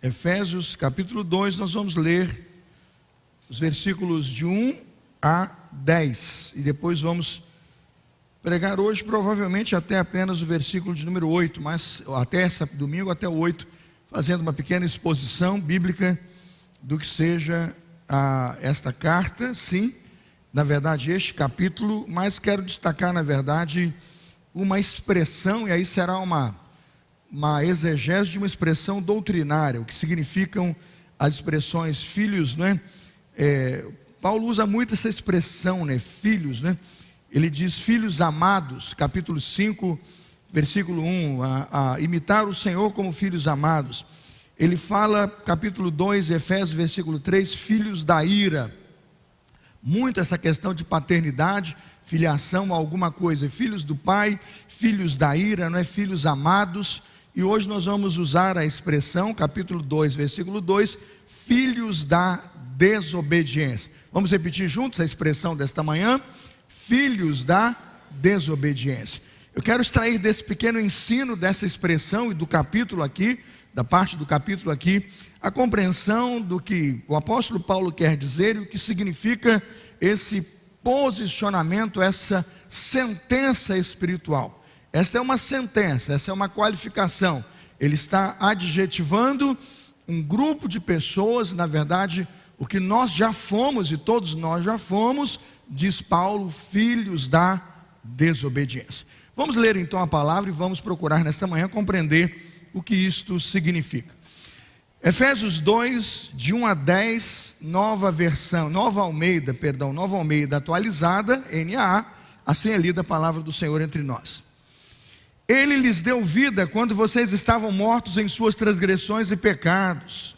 Efésios capítulo 2, nós vamos ler os versículos de 1 a 10. E depois vamos pregar hoje, provavelmente até apenas o versículo de número 8, mas até esse domingo, até o 8, fazendo uma pequena exposição bíblica do que seja esta carta, sim, na verdade este capítulo, mas quero destacar na verdade uma expressão, e aí será uma exegese de uma expressão doutrinária, o que significam as expressões filhos, né? Paulo usa muito essa expressão, né? Filhos, né? Ele diz filhos amados, capítulo 5, versículo 1, a imitar o Senhor como filhos amados. Ele fala, capítulo 2, Efésios, versículo 3, filhos da ira. Muito essa questão de paternidade, filiação a alguma coisa, filhos do Pai, filhos da ira, não é? Filhos amados. E hoje nós vamos usar a expressão, capítulo 2, versículo 2, filhos da desobediência. Vamos repetir juntos a expressão desta manhã? Filhos da desobediência. Eu quero extrair desse pequeno ensino, dessa expressão e do capítulo aqui, da parte do capítulo aqui, a compreensão do que o apóstolo Paulo quer dizer e o que significa esse posicionamento, essa sentença espiritual. Esta é uma sentença, essa é uma qualificação. Ele está adjetivando um grupo de pessoas, na verdade, o que nós já fomos e todos nós já fomos, diz Paulo, filhos da desobediência. Vamos ler então a palavra e vamos procurar nesta manhã compreender o que isto significa. Efésios 2, de 1 a 10, nova Almeida atualizada, NAA, assim é lida a palavra do Senhor entre nós. Ele lhes deu vida quando vocês estavam mortos em suas transgressões e pecados,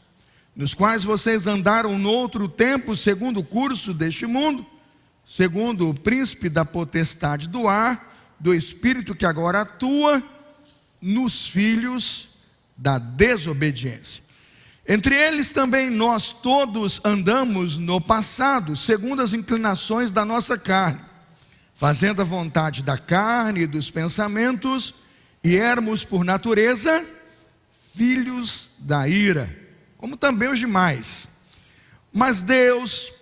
nos quais vocês andaram no outro tempo, segundo o curso deste mundo, segundo o príncipe da potestade do ar, do espírito que agora atua nos filhos da desobediência. Entre eles também nós todos andamos no passado, segundo as inclinações da nossa carne, fazendo a vontade da carne e dos pensamentos, e éramos por natureza filhos da ira, como também os demais. Mas Deus,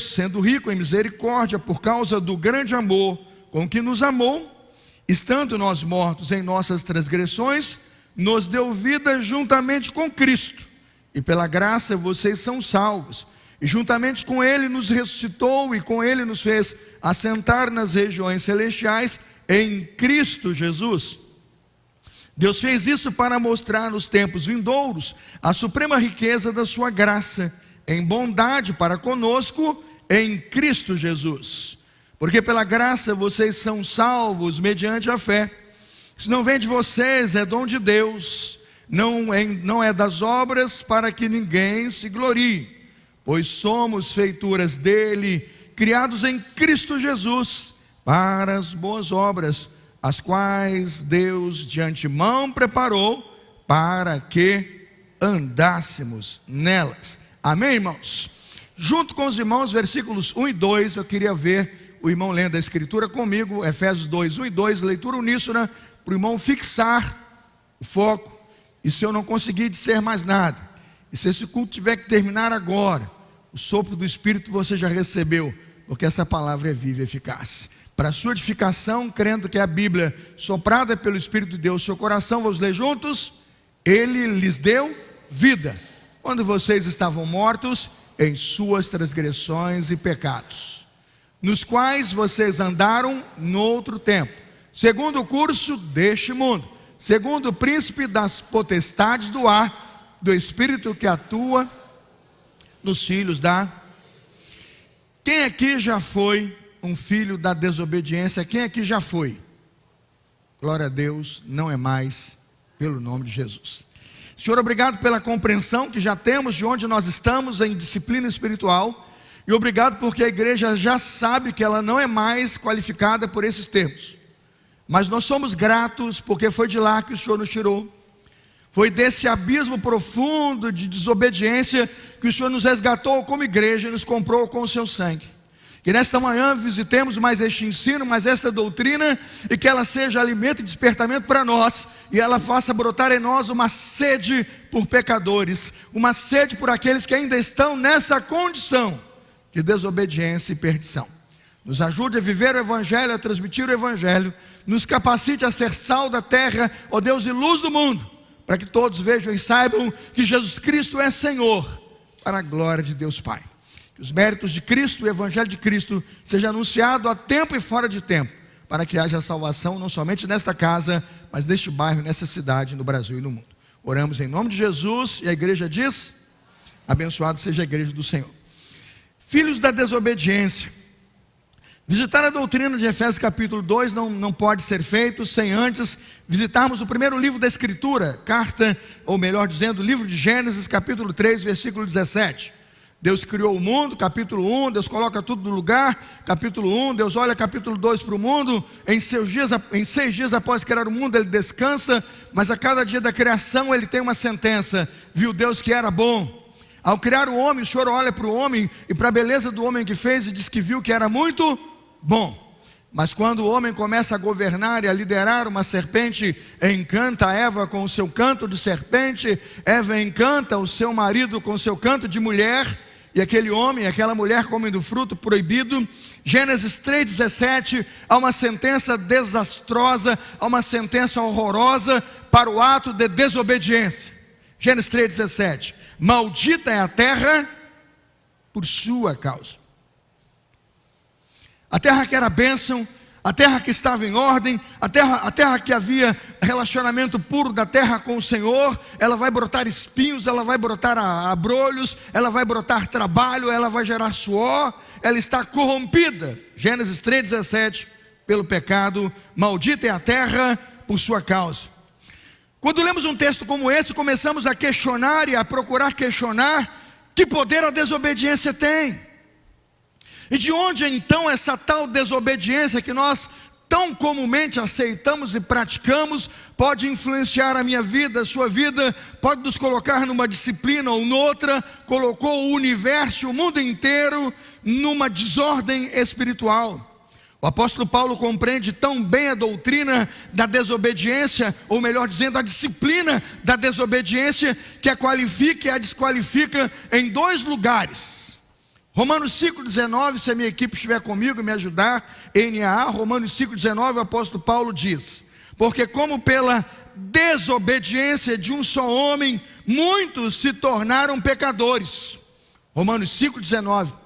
sendo rico em misericórdia, por causa do grande amor com que nos amou, estando nós mortos em nossas transgressões, nos deu vida juntamente com Cristo, e pela graça vocês são salvos, e juntamente com Ele nos ressuscitou, e com Ele nos fez assentar nas regiões celestiais, em Cristo Jesus. Deus fez isso para mostrar nos tempos vindouros a suprema riqueza da sua graça, em bondade para conosco, em Cristo Jesus. Porque pela graça vocês são salvos mediante a fé. Isso não vem de vocês, é dom de Deus, não é das obras, para que ninguém se glorie, pois somos feituras dele, criados em Cristo Jesus, para as boas obras, as quais Deus de antemão preparou para que andássemos nelas. Amém, irmãos? Junto com os irmãos, versículos 1 e 2, eu queria ver o irmão lendo a escritura comigo, Efésios 2, 1 e 2, leitura uníssona, para o irmão fixar o foco. E se eu não conseguir dizer mais nada, e se esse culto tiver que terminar agora, o sopro do Espírito você já recebeu, porque essa palavra é viva e eficaz. Para a sua edificação, crendo que a Bíblia, soprada pelo Espírito de Deus, seu coração, vamos ler juntos? Ele lhes deu vida, quando vocês estavam mortos em suas transgressões e pecados, nos quais vocês andaram no outro tempo, segundo o curso deste mundo, segundo o príncipe das potestades do ar, do espírito que atua nos filhos da... Quem aqui já foi um filho da desobediência? Quem aqui já foi? Glória a Deus, não é mais, pelo nome de Jesus. Senhor, obrigado pela compreensão que já temos de onde nós estamos em disciplina espiritual, e obrigado porque a igreja já sabe que ela não é mais qualificada por esses termos, mas nós somos gratos porque foi de lá que o Senhor nos tirou, foi desse abismo profundo de desobediência que o Senhor nos resgatou como igreja e nos comprou com o seu sangue. Que nesta manhã visitemos mais este ensino, mais esta doutrina, e que ela seja alimento e despertamento para nós, e ela faça brotar em nós uma sede por pecadores, uma sede por aqueles que ainda estão nessa condição de desobediência e perdição. Nos ajude a viver o Evangelho, a transmitir o Evangelho, nos capacite a ser sal da terra, ó Deus, e luz do mundo, para que todos vejam e saibam que Jesus Cristo é Senhor, para a glória de Deus Pai. Que os méritos de Cristo, o Evangelho de Cristo, seja anunciado a tempo e fora de tempo, para que haja salvação não somente nesta casa, mas neste bairro, nessa cidade, no Brasil e no mundo. Oramos em nome de Jesus, e a igreja diz: abençoado seja a igreja do Senhor. Filhos da desobediência. Visitar a doutrina de Efésios capítulo 2 não pode ser feito sem antes visitarmos o primeiro livro da Escritura, carta, ou melhor dizendo, livro de Gênesis capítulo 3, versículo 17. Deus criou o mundo, capítulo 1, Deus coloca tudo no lugar, capítulo 1, Deus olha capítulo 2 para o mundo, em 6 dias após criar o mundo ele descansa, mas a cada dia da criação ele tem uma sentença: viu Deus que era bom. Ao criar o homem, o Senhor olha para o homem e para a beleza do homem que fez e diz que viu que era muito bom. Mas quando o homem começa a governar e a liderar, uma serpente encanta Eva com o seu canto de serpente, Eva encanta o seu marido com o seu canto de mulher, e aquele homem, aquela mulher comem do fruto proibido. Gênesis 3,17, há uma sentença desastrosa, há uma sentença horrorosa para o ato de desobediência. Gênesis 3,17, maldita é a terra por sua causa. A terra que era bênção, a terra que estava em ordem, a terra que havia relacionamento puro da terra com o Senhor, ela vai brotar espinhos, ela vai brotar abrolhos, ela vai brotar trabalho, ela vai gerar suor, ela está corrompida. Gênesis 3,17, pelo pecado, maldita é a terra por sua causa. Quando lemos um texto como esse, começamos a questionar e a procurar questionar que poder a desobediência tem. E de onde então essa tal desobediência que nós tão comumente aceitamos e praticamos pode influenciar a minha vida, a sua vida, pode nos colocar numa disciplina ou noutra, colocou o universo, o mundo inteiro numa desordem espiritual. O apóstolo Paulo compreende tão bem a doutrina da desobediência, ou melhor dizendo, a disciplina da desobediência, que a qualifica e a desqualifica em 2 lugares. Romanos 5,19, se a minha equipe estiver comigo e me ajudar, NAA, Romanos 5,19, o apóstolo Paulo diz: porque como pela desobediência de um só homem, muitos se tornaram pecadores. Romanos 5,19.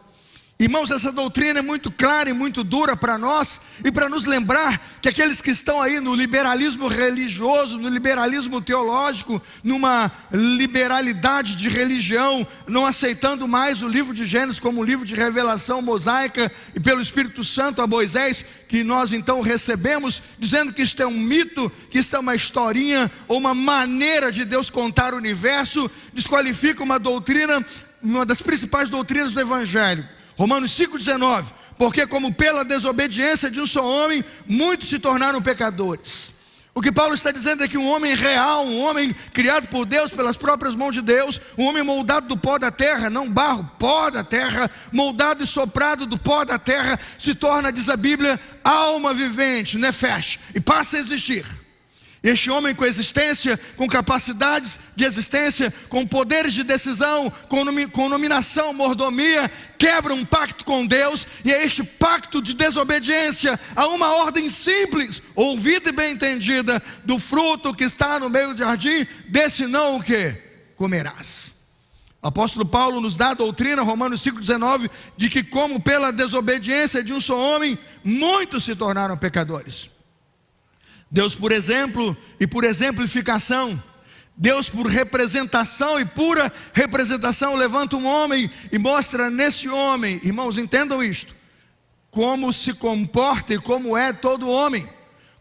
Irmãos, essa doutrina é muito clara e muito dura para nós, e para nos lembrar que aqueles que estão aí no liberalismo religioso, no liberalismo teológico, numa liberalidade de religião, não aceitando mais o livro de Gênesis como um livro de revelação mosaica, e pelo Espírito Santo a Moisés, que nós então recebemos, dizendo que isto é um mito, que isto é uma historinha, ou uma maneira de Deus contar o universo, desqualifica uma doutrina, uma das principais doutrinas do Evangelho. Romanos 5,19, porque como pela desobediência de um só homem, muitos se tornaram pecadores. O que Paulo está dizendo é que um homem real, um homem criado por Deus, pelas próprias mãos de Deus, um homem moldado do pó da terra, não barro, pó da terra, moldado e soprado do pó da terra, se torna, diz a Bíblia, alma vivente, nefesh, e passa a existir. Este homem com existência, com capacidades de existência, com poderes de decisão, com nominação, mordomia, quebra um pacto com Deus, e é este pacto de desobediência a uma ordem simples, ouvida e bem entendida, do fruto que está no meio do jardim, desse não o que? Comerás. O apóstolo Paulo nos dá a doutrina, Romanos 5,19, de que como pela desobediência de um só homem, muitos se tornaram pecadores. Deus por exemplo e por exemplificação, Deus por representação e pura representação levanta um homem e mostra nesse homem, irmãos, entendam isto, como se comporta e como é todo homem,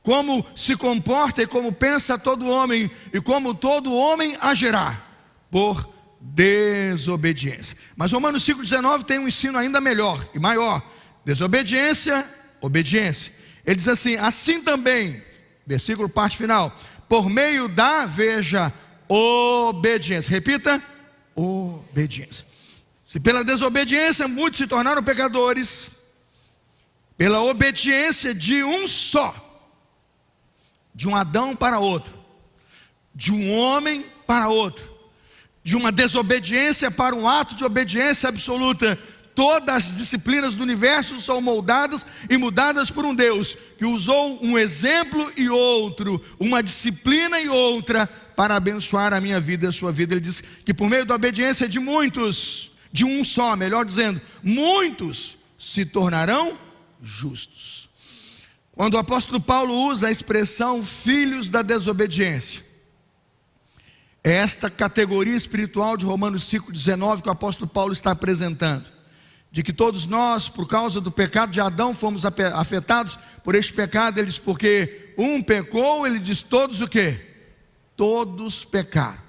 como se comporta e como pensa todo homem, e como todo homem agirá, por desobediência. Mas Romanos 5,19 tem um ensino ainda melhor e maior: desobediência, obediência. Ele diz assim: assim também, versículo parte final, por meio da, veja, obediência. Repita: obediência. Se pela desobediência muitos se tornaram pecadores, pela obediência de um só, de um Adão para outro, de um homem para outro, de uma desobediência para um ato de obediência absoluta. Todas as disciplinas do universo são moldadas e mudadas por um Deus que usou um exemplo e outro, uma disciplina e outra, para abençoar a minha vida e a sua vida. Ele diz que por meio da obediência de muitos, de um só, melhor dizendo, muitos se tornarão justos. Quando o apóstolo Paulo usa a expressão filhos da desobediência, é esta categoria espiritual de Romanos 5,19 que o apóstolo Paulo está apresentando, de que todos nós, por causa do pecado de Adão, fomos afetados por este pecado. Ele diz, porque um pecou, ele diz, todos o quê? Todos pecaram.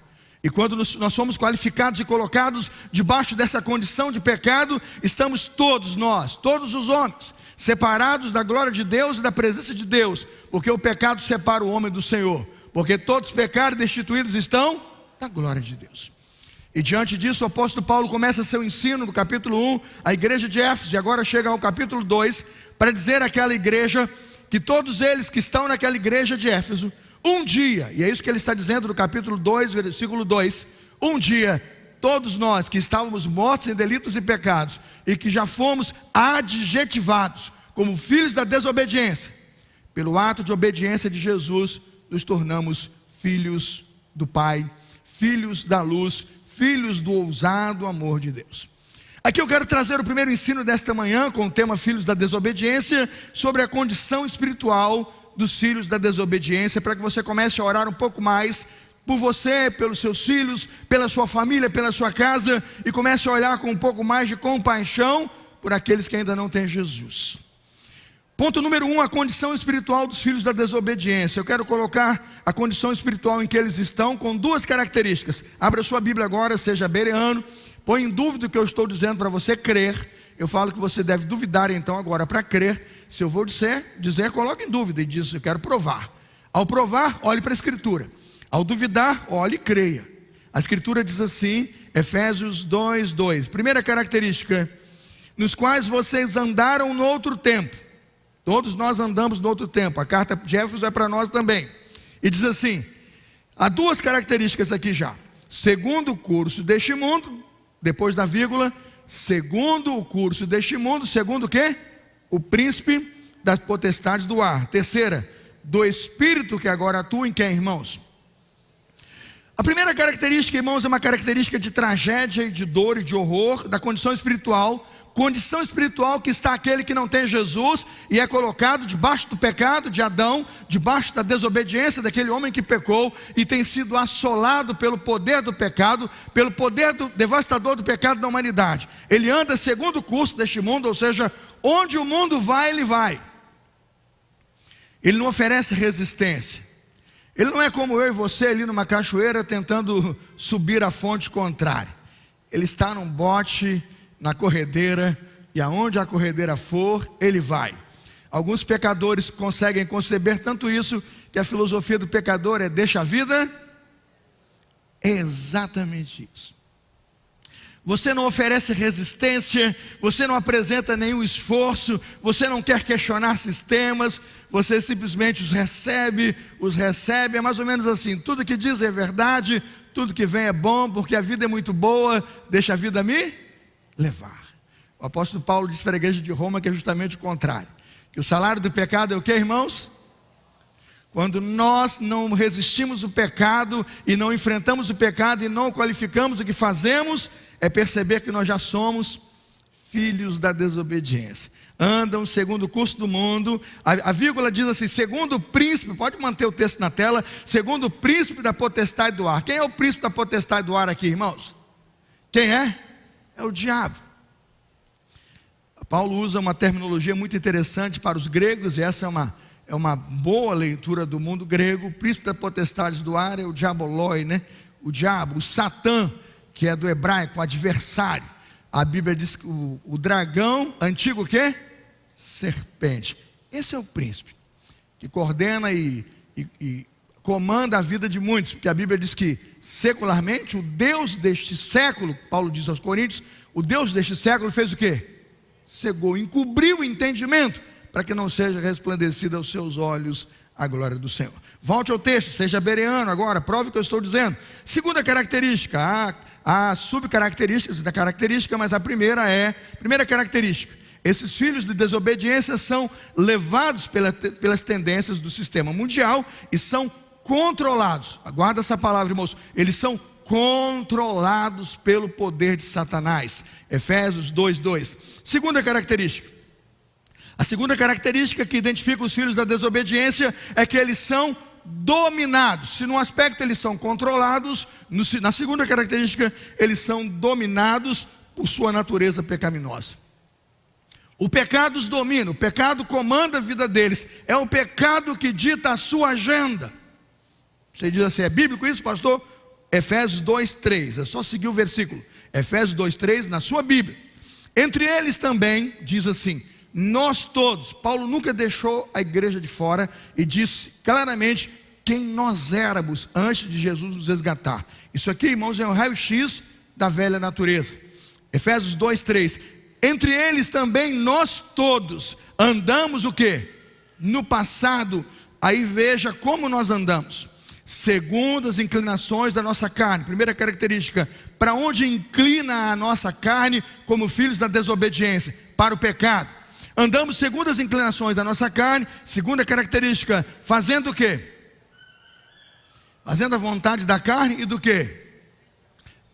E quando nós somos qualificados e colocados debaixo dessa condição de pecado, estamos todos nós, todos os homens, separados da glória de Deus e da presença de Deus, porque o pecado separa o homem do Senhor, porque todos pecaram e destituídos estão da glória de Deus. E diante disso o apóstolo Paulo começa seu ensino no capítulo 1, a igreja de Éfeso, e agora chega ao capítulo 2, para dizer àquela igreja, que todos eles que estão naquela igreja de Éfeso, um dia, e é isso que ele está dizendo no capítulo 2, versículo 2, um dia, todos nós que estávamos mortos em delitos e pecados, e que já fomos adjetivados como filhos da desobediência, pelo ato de obediência de Jesus, nos tornamos filhos do Pai, filhos da luz, filhos do ousado amor de Deus. Aqui eu quero trazer o primeiro ensino desta manhã, com o tema filhos da desobediência, sobre a condição espiritual dos filhos da desobediência, para que você comece a orar um pouco mais por você, pelos seus filhos, pela sua família, pela sua casa, e comece a olhar com um pouco mais de compaixão por aqueles que ainda não têm Jesus. Ponto número 1, a condição espiritual dos filhos da desobediência. Eu quero colocar a condição espiritual em que eles estão com duas características. Abra sua Bíblia agora, seja bereano, põe em dúvida o que eu estou dizendo para você crer. Eu falo que você deve duvidar então agora para crer. Se eu vou dizer, coloque em dúvida e diz, eu quero provar. Ao provar, olhe para a Escritura. Ao duvidar, olhe e creia. A Escritura diz assim, Efésios 2:2. Primeira característica, nos quais vocês andaram no outro tempo. Todos nós andamos no outro tempo. A carta de Éfeso é para nós também. E diz assim, há duas características aqui já. Segundo o curso deste mundo, depois da vírgula, segundo o curso deste mundo, segundo o quê? O príncipe das potestades do ar. Terceira, do espírito que agora atua em quem, irmãos? A primeira característica, irmãos, é uma característica de tragédia e de dor e de horror da condição espiritual. Condição espiritual que está aquele que não tem Jesus e é colocado debaixo do pecado de Adão, debaixo da desobediência daquele homem que pecou e tem sido assolado pelo poder do pecado, pelo poder devastador do pecado da humanidade. Ele anda segundo o curso deste mundo, ou seja, onde o mundo vai, ele vai. Ele não oferece resistência. Ele não é como eu e você ali numa cachoeira tentando subir a fonte contrária. Ele está num bote, na corredeira, e aonde a corredeira for, ele vai. Alguns pecadores conseguem conceber tanto isso, que a filosofia do pecador é deixa a vida. É exatamente isso. Você não oferece resistência, você não apresenta nenhum esforço, você não quer questionar sistemas, você simplesmente os recebe, é mais ou menos assim, tudo que diz é verdade, tudo que vem é bom, porque a vida é muito boa, deixa a vida me levar. O apóstolo Paulo disse para a igreja de Roma que é justamente o contrário, que o salário do pecado é o que, irmãos? Quando nós não resistimos o pecado e não enfrentamos o pecado e não qualificamos o que fazemos, é perceber que nós já somos filhos da desobediência. Andam segundo o curso do mundo. A vírgula diz assim, segundo o príncipe, pode manter o texto na tela, segundo o príncipe da potestade do ar. Quem é o príncipe da potestade do ar aqui, irmãos? Quem é? É o diabo. Paulo usa uma terminologia muito interessante para os gregos, e essa é uma boa leitura do mundo grego. O príncipe da potestade do ar é o diaboloi, né? O diabo, o Satã, que é do hebraico, o adversário. A Bíblia diz que o dragão, antigo o quê? Serpente. Esse é o príncipe, que coordena e comanda a vida de muitos, porque a Bíblia diz que secularmente o Deus deste século, Paulo diz aos Coríntios, o Deus deste século fez o quê? Cegou, encobriu o entendimento, para que não seja resplandecida aos seus olhos a glória do Senhor. Volte ao texto, seja bereano agora, prove o que eu estou dizendo. Segunda característica, há subcaracterísticas da característica, mas a primeira característica: esses filhos de desobediência são levados pelas tendências do sistema mundial e são controlados. Aguarda essa palavra, irmãos. Eles são controlados pelo poder de Satanás. Efésios 2:2. Segunda característica. A segunda característica que identifica os filhos da desobediência é que eles são dominados. Se num aspecto eles são controlados, na segunda característica eles são dominados por sua natureza pecaminosa. O pecado os domina, o pecado comanda a vida deles. É o pecado que dita a sua agenda. Você diz assim: é bíblico isso, pastor? Efésios 2:3, é só seguir o versículo. Efésios 2:3 na sua Bíblia. Entre eles também, diz assim, nós todos. Paulo nunca deixou a igreja de fora e disse claramente quem nós éramos antes de Jesus nos resgatar. Isso aqui, irmãos, é um raio-x da velha natureza. Efésios 2:3. Entre eles também nós todos andamos o quê? No passado. Aí veja como nós andamos: segundo as inclinações da nossa carne. Primeira característica: para onde inclina a nossa carne como filhos da desobediência? Para o pecado. Andamos segundo as inclinações da nossa carne. Segunda característica: fazendo o quê? Fazendo a vontade da carne e do quê?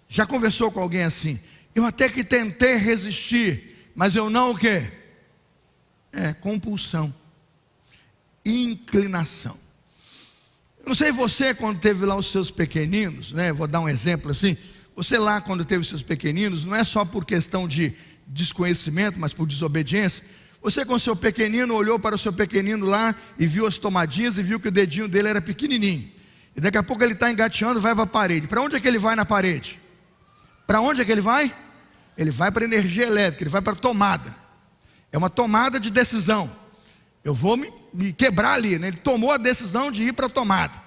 Já conversou com alguém assim? Eu até que tentei resistir, mas eu não o quê? Compulsão, inclinação. Não sei você, quando teve lá os seus pequeninos, né? Vou dar um exemplo assim. Você lá, quando teve os seus pequeninos, não é só por questão de desconhecimento, mas por desobediência. Você com o seu pequenino olhou para o seu pequenino lá e viu as tomadinhas e viu que o dedinho dele era pequenininho. E daqui a pouco ele está engateando, vai para a parede. Para onde é que ele vai na parede? Para onde é que ele vai? Ele vai para a energia elétrica, ele vai para a tomada. É uma tomada de decisão. Eu vou me quebrar ali, né? Ele tomou a decisão de ir para a tomada.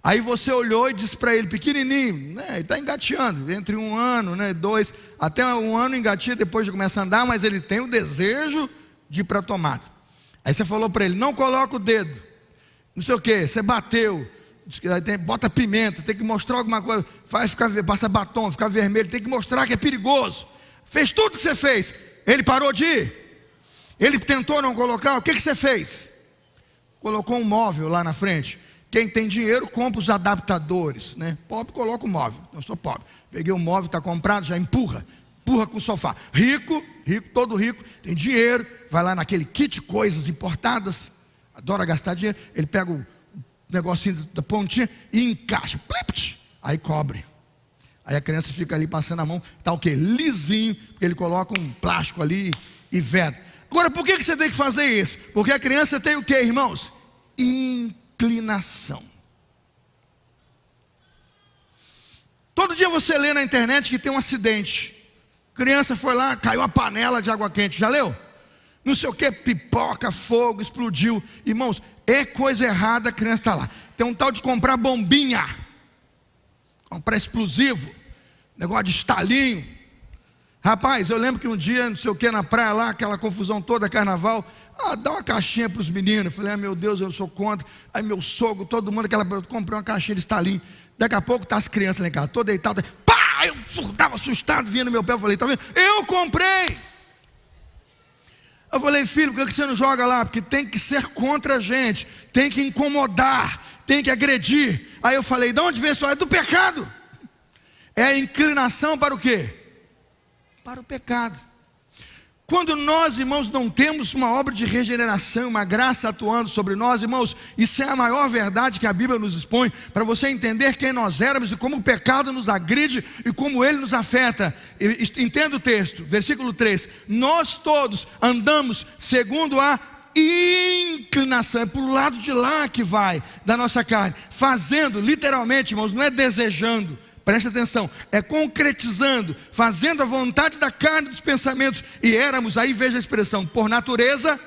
Aí você olhou e disse para ele, pequenininho, né? Ele está engateando, entre 1 ano, né? 2, até 1 ano engatia, depois de começar a andar, mas ele tem o desejo de ir para a tomada. Aí você falou para ele, não coloca o dedo, não sei o que, você bateu, bota pimenta, tem que mostrar alguma coisa, passa batom, fica vermelho, tem que mostrar que é perigoso. Fez tudo que você fez. Ele parou de ir? Ele tentou não colocar? O que você fez? Colocou um móvel lá na frente. Quem tem dinheiro compra os adaptadores, né? Pobre coloca o móvel. Eu sou pobre, peguei o móvel, está comprado, já empurra com o sofá. Rico, todo rico, tem dinheiro, vai lá naquele kit coisas importadas, adora gastar dinheiro. Ele pega o negocinho da pontinha e encaixa, aí cobre. Aí a criança fica ali passando a mão, está o quê? Lisinho, porque ele coloca um plástico ali e veda. Agora, por que você tem que fazer isso? Porque a criança tem o quê, irmãos? Inclinação. Todo dia você lê na internet que tem um acidente. Criança foi lá, caiu uma panela de água quente, já leu? Não sei o que, pipoca, fogo, explodiu. Irmãos, é coisa errada, a criança está lá. Tem um tal de comprar bombinha, comprar explosivo, negócio de estalinho. Rapaz, eu lembro que um dia, não sei o que, na praia lá, aquela confusão toda, carnaval, dá uma caixinha para os meninos. Eu falei, meu Deus, eu sou contra. Aí meu sogro, todo mundo, eu comprei uma caixinha de estalinho. Daqui a pouco tá as crianças lá em casa, todo deitado, pá! Eu estava assustado, vinha no meu pé, eu falei, tá vendo? Eu comprei. Eu falei, filho, por que você não joga lá? Porque tem que ser contra a gente, tem que incomodar, tem que agredir. Aí eu falei, de onde vem isso? É do pecado. É a inclinação para o quê? Para o pecado. Quando nós, irmãos, não temos uma obra de regeneração, uma graça atuando sobre nós, irmãos, isso é a maior verdade que a Bíblia nos expõe, para você entender quem nós éramos e como o pecado nos agride e como ele nos afeta. Entenda o texto, versículo 3: nós todos andamos segundo a inclinação, é para o lado de lá que vai, da nossa carne, fazendo, literalmente, irmãos, não é desejando. Preste atenção, é concretizando, fazendo a vontade da carne dos pensamentos. E éramos, aí veja a expressão, por natureza,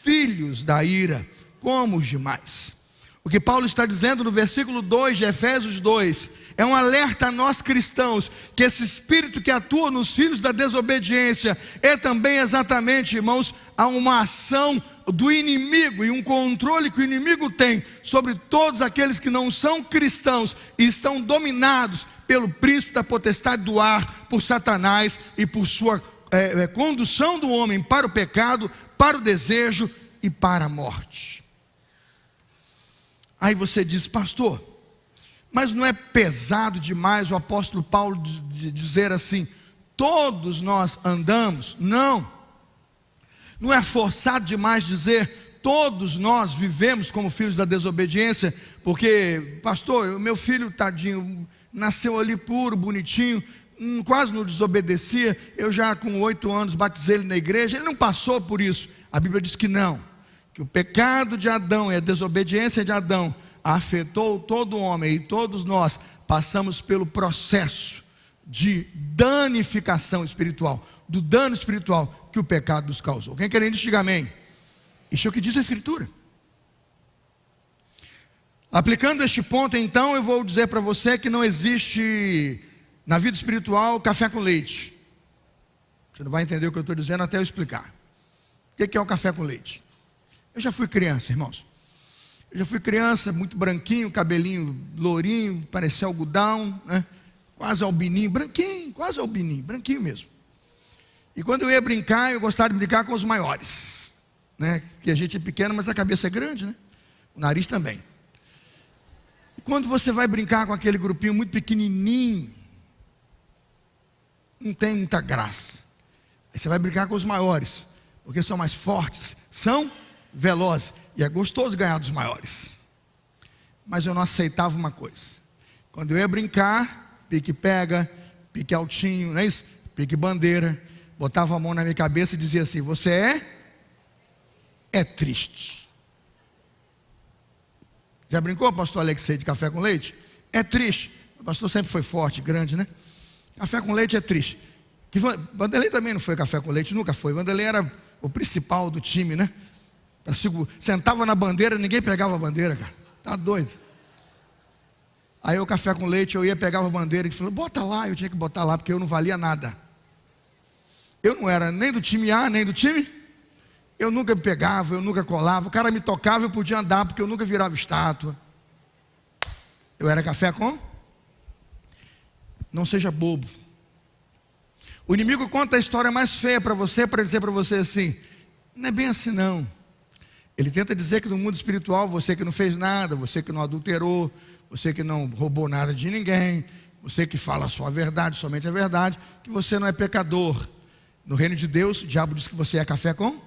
filhos da ira, como os demais. O que Paulo está dizendo no versículo 2 de Efésios 2, é um alerta a nós cristãos, que esse espírito que atua nos filhos da desobediência, é também exatamente, irmãos, a uma ação do inimigo e um controle que o inimigo tem sobre todos aqueles que não são cristãos e estão dominados pelo príncipe da potestade do ar, por Satanás e por sua condução do homem para o pecado, para o desejo e para a morte. Aí você diz: pastor, mas não é pesado demais o apóstolo Paulo dizer assim, todos nós andamos? Não é forçado demais dizer, todos nós vivemos como filhos da desobediência, porque, pastor, o meu filho, tadinho, nasceu ali puro, bonitinho, quase não desobedecia, eu já com 8 anos batizei ele na igreja, ele não passou por isso. A Bíblia diz que não, que o pecado de Adão e a desobediência de Adão afetou todo homem, e todos nós passamos pelo processo de danificação espiritual, do dano espiritual que o pecado nos causou. Quem quer isso, diga amém. Isso é o que diz a Escritura. Aplicando este ponto, então, eu vou dizer para você que não existe na vida espiritual café com leite. Você não vai entender o que eu estou dizendo até eu explicar. O que é o café com leite? Eu já fui criança, irmãos. Eu já fui criança, muito branquinho, cabelinho lourinho, parecia algodão, né? Quase albininho, branquinho, quase albininho, branquinho mesmo. E quando eu ia brincar, eu gostava de brincar com os maiores, né? Que a gente é pequeno, mas a cabeça é grande, né? O nariz também. E quando você vai brincar com aquele grupinho muito pequenininho, não tem muita graça. Aí você vai brincar com os maiores, porque são mais fortes, são velozes, e é gostoso ganhar dos maiores. Mas eu não aceitava uma coisa: quando eu ia brincar, pique pega, pique altinho, não é isso? Pique bandeira, botava a mão na minha cabeça e dizia assim: você é triste. Já brincou, pastor Alexei, de café com leite? É triste. O pastor sempre foi forte, grande, né? Café com leite é triste. Vanderlei também não foi café com leite, nunca foi. Vanderlei era o principal do time, né? Sentava na bandeira, ninguém pegava a bandeira, cara. Tá doido. Aí o café com leite, eu ia, pegava a bandeira e falou: bota lá. Eu tinha que botar lá, porque eu não valia nada. Eu não era nem do time A, nem do time. Eu nunca pegava, eu nunca colava. O cara me tocava, eu podia andar, porque eu nunca virava estátua. Eu era café com? Não seja bobo. O inimigo conta a história mais feia para você, para dizer para você assim: não é bem assim não. Ele tenta dizer que no mundo espiritual, você que não fez nada, você que não adulterou, você que não roubou nada de ninguém, você que fala só a verdade, somente a verdade, que você não é pecador. No reino de Deus, o diabo diz que você é café com?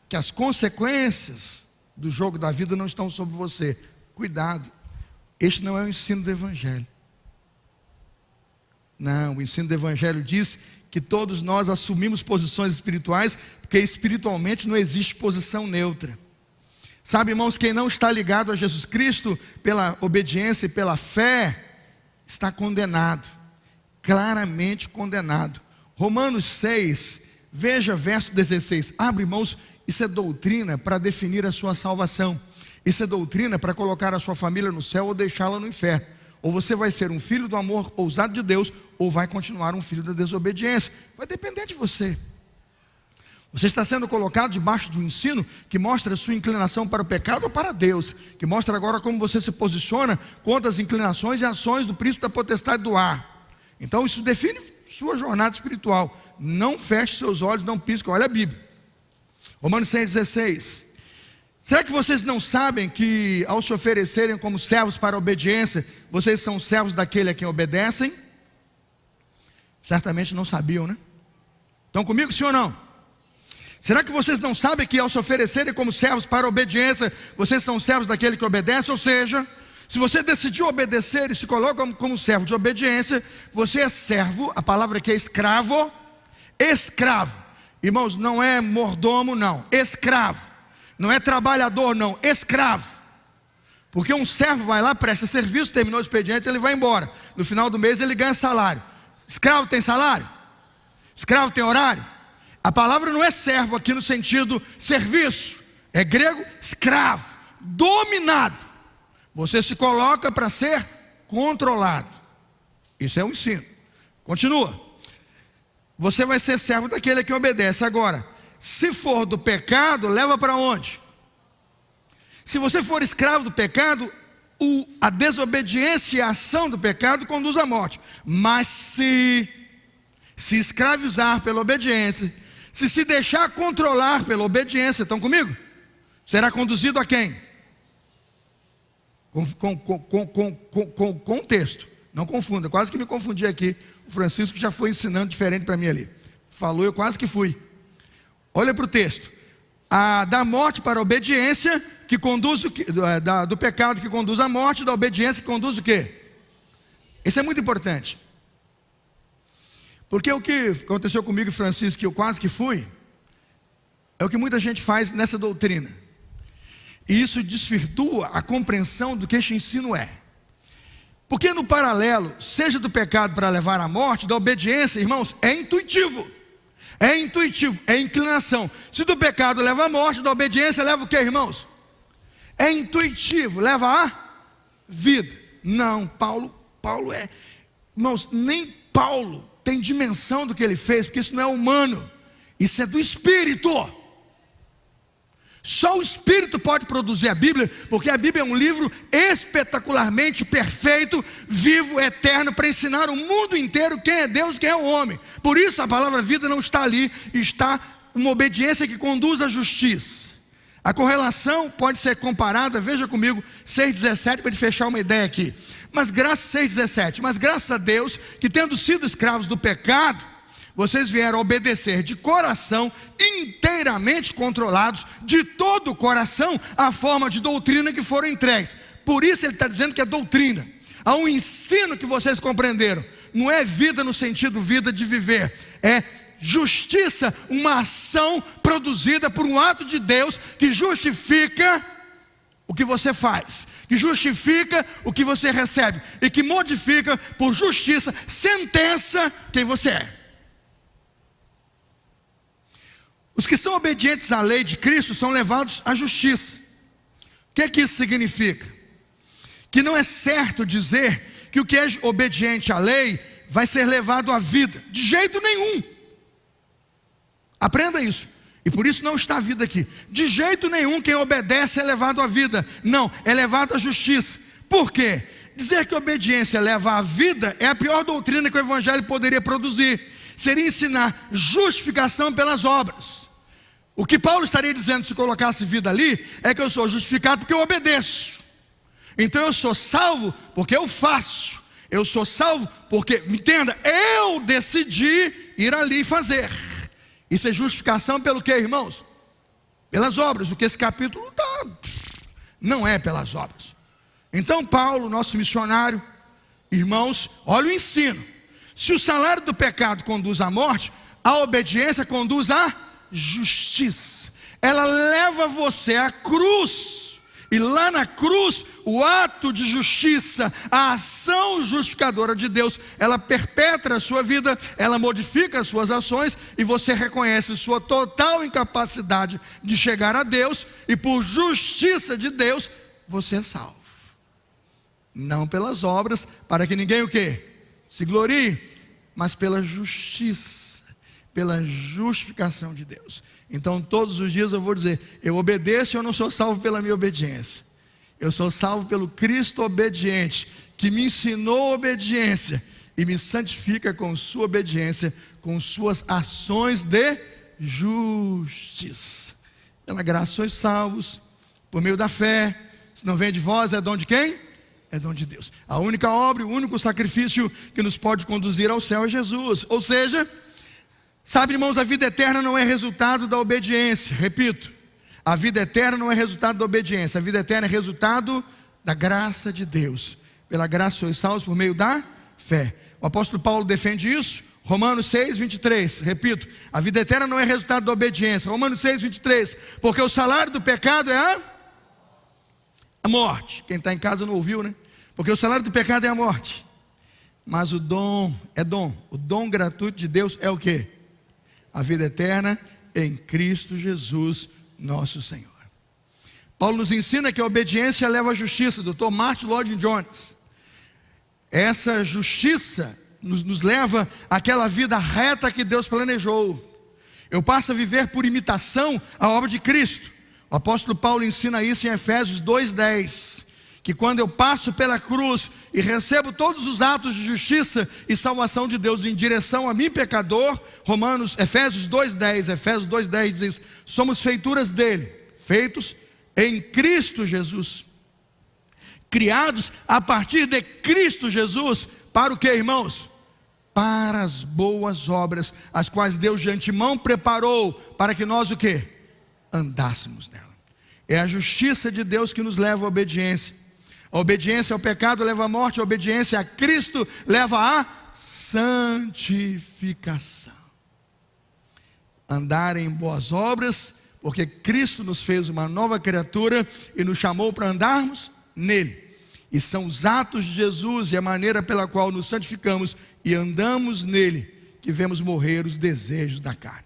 Que as consequências do jogo da vida não estão sobre você. Cuidado, este não é o ensino do Evangelho. Não, o ensino do Evangelho diz que todos nós assumimos posições espirituais, porque espiritualmente não existe posição neutra. Sabe, irmãos, quem não está ligado a Jesus Cristo pela obediência e pela fé, está condenado, claramente condenado. Romanos 6, veja verso 16. Abre, irmãos, isso é doutrina para definir a sua salvação. Isso é doutrina para colocar a sua família no céu ou deixá-la no inferno. Ou você vai ser um filho do amor ousado de Deus, ou vai continuar um filho da desobediência. Vai depender de você. Você está sendo colocado debaixo de um ensino que mostra a sua inclinação para o pecado ou para Deus, que mostra agora como você se posiciona contra as inclinações e ações do príncipe da potestade do ar. Então isso define sua jornada espiritual. Não feche seus olhos, não pisque, olha a Bíblia. Romanos 6,16. Será que vocês não sabem que ao se oferecerem como servos para a obediência, vocês são servos daquele a quem obedecem? Certamente não sabiam, né? Estão comigo, sim ou não? Será que vocês não sabem que ao se oferecerem como servos para a obediência, vocês são servos daquele que obedece? Ou seja, se você decidiu obedecer e se coloca como servo de obediência, você é servo, a palavra aqui é escravo. Escravo, irmãos, não é mordomo não, escravo. Não é trabalhador não, escravo. Porque um servo vai lá, presta serviço, terminou o expediente, ele vai embora. No final do mês ele ganha salário. Escravo tem salário? Escravo tem horário? A palavra não é servo aqui no sentido serviço. É grego, escravo, dominado. Você se coloca para ser controlado. Isso é um ensino. Continua. Você vai ser servo daquele a quem obedece. Agora, Se for do pecado, leva para onde? Se você for escravo do pecado, a desobediência e a ação do pecado conduz à morte. Mas se escravizar pela obediência, se deixar controlar pela obediência, estão comigo? Será conduzido a quem? Com o texto. Não confunda, quase que me confundi aqui. O Francisco já foi ensinando diferente para mim ali. Falou, eu quase que fui. Olha para o texto. Da morte para a obediência, que conduz do pecado que conduz à morte, da obediência que conduz o quê? Isso é muito importante. Porque o que aconteceu comigo e Francisco, que eu quase que fui, é o que muita gente faz nessa doutrina. E isso desvirtua a compreensão do que este ensino é. Porque no paralelo, seja do pecado para levar à morte, da obediência, irmãos, é intuitivo. É intuitivo, é inclinação. Se do pecado leva à morte, da obediência leva o que, irmãos? É intuitivo, leva à vida. Não, Paulo é... Irmãos, nem Paulo tem dimensão do que ele fez, porque isso não é humano. Isso é do Espírito. Só o Espírito pode produzir a Bíblia, porque a Bíblia é um livro espetacularmente perfeito, vivo, eterno, para ensinar o mundo inteiro quem é Deus e quem é o homem. Por isso a palavra vida não está ali, está uma obediência que conduz à justiça. A correlação pode ser comparada, veja comigo, 6,17, para fechar uma ideia aqui. Mas graças, 6,17, mas graças a Deus, que tendo sido escravos do pecado, vocês vieram obedecer de coração, inteiramente controlados, de todo o coração, a forma de doutrina que foram entregues. Por isso ele está dizendo que é doutrina. Há um ensino que vocês compreenderam. Não é vida no sentido vida de viver. É justiça, uma ação produzida por um ato de Deus que justifica o que você faz, que justifica o que você recebe e que modifica por justiça, sentença quem você é. Os que são obedientes à lei de Cristo são levados à justiça. O que é que isso significa? Que não é certo dizer que o que é obediente à lei vai ser levado à vida, de jeito nenhum. Aprenda isso. E por isso não está a vida aqui. De jeito nenhum quem obedece é levado à vida. Não, é levado à justiça. Por quê? Dizer que obediência leva à vida é a pior doutrina que o Evangelho poderia produzir. Seria ensinar justificação pelas obras. O que Paulo estaria dizendo se colocasse vida ali, é que eu sou justificado porque eu obedeço. Então eu sou salvo porque eu faço. Eu sou salvo porque, entenda, eu decidi ir ali fazer. Isso é justificação pelo que, irmãos? Pelas obras. O que esse capítulo dá, não é pelas obras. Então Paulo, nosso missionário, irmãos, olha o ensino. Se o salário do pecado conduz à morte, a obediência conduz à justiça. Ela leva você à cruz. E lá na cruz, o ato de justiça, a ação justificadora de Deus, ela perpetra a sua vida, ela modifica as suas ações, e você reconhece sua total incapacidade de chegar a Deus, e por justiça de Deus, você é salvo. Não pelas obras, para que ninguém o quê? Se glorie, mas pela justiça, pela justificação de Deus. Então todos os dias eu vou dizer, eu obedeço e eu não sou salvo pela minha obediência. Eu sou salvo pelo Cristo obediente, que me ensinou obediência e me santifica com sua obediência, com suas ações de justiça. Pela graça sois salvos, por meio da fé. Se não vem de vós, é dom de quem? É dom de Deus. A única obra, o único sacrifício que nos pode conduzir ao céu é Jesus. Ou seja, sabe, irmãos, a vida eterna não é resultado da obediência. Repito, a vida eterna não é resultado da obediência. A vida eterna é resultado da graça de Deus. Pela graça sois salvos por meio da fé. O apóstolo Paulo defende isso. Romanos 6, 23. Repito, a vida eterna não é resultado da obediência. Romanos 6, 23. Porque o salário do pecado é a morte. Quem está em casa não ouviu, né? Porque o salário do pecado é a morte. Mas o dom é dom. O dom gratuito de Deus é o quê? A vida eterna em Cristo Jesus, nosso Senhor. Paulo nos ensina que a obediência leva à justiça. Dr. Martin Lloyd-Jones. Essa justiça nos leva àquela vida reta que Deus planejou. Eu passo a viver por imitação à obra de Cristo. O apóstolo Paulo ensina isso em Efésios 2:10, que quando eu passo pela cruz e recebo todos os atos de justiça e salvação de Deus em direção a mim, pecador, Efésios 2:10 diz: somos feituras dele, feitos em Cristo Jesus, criados a partir de Cristo Jesus, para o que, irmãos? Para as boas obras, as quais Deus de antemão preparou, para que nós o quê? Andássemos nela. É a justiça de Deus que nos leva à obediência. A obediência ao pecado leva à morte, a obediência a Cristo leva à santificação. Andar em boas obras, porque Cristo nos fez uma nova criatura e nos chamou para andarmos nele. E são os atos de Jesus e a maneira pela qual nos santificamos e andamos nele que vemos morrer os desejos da carne.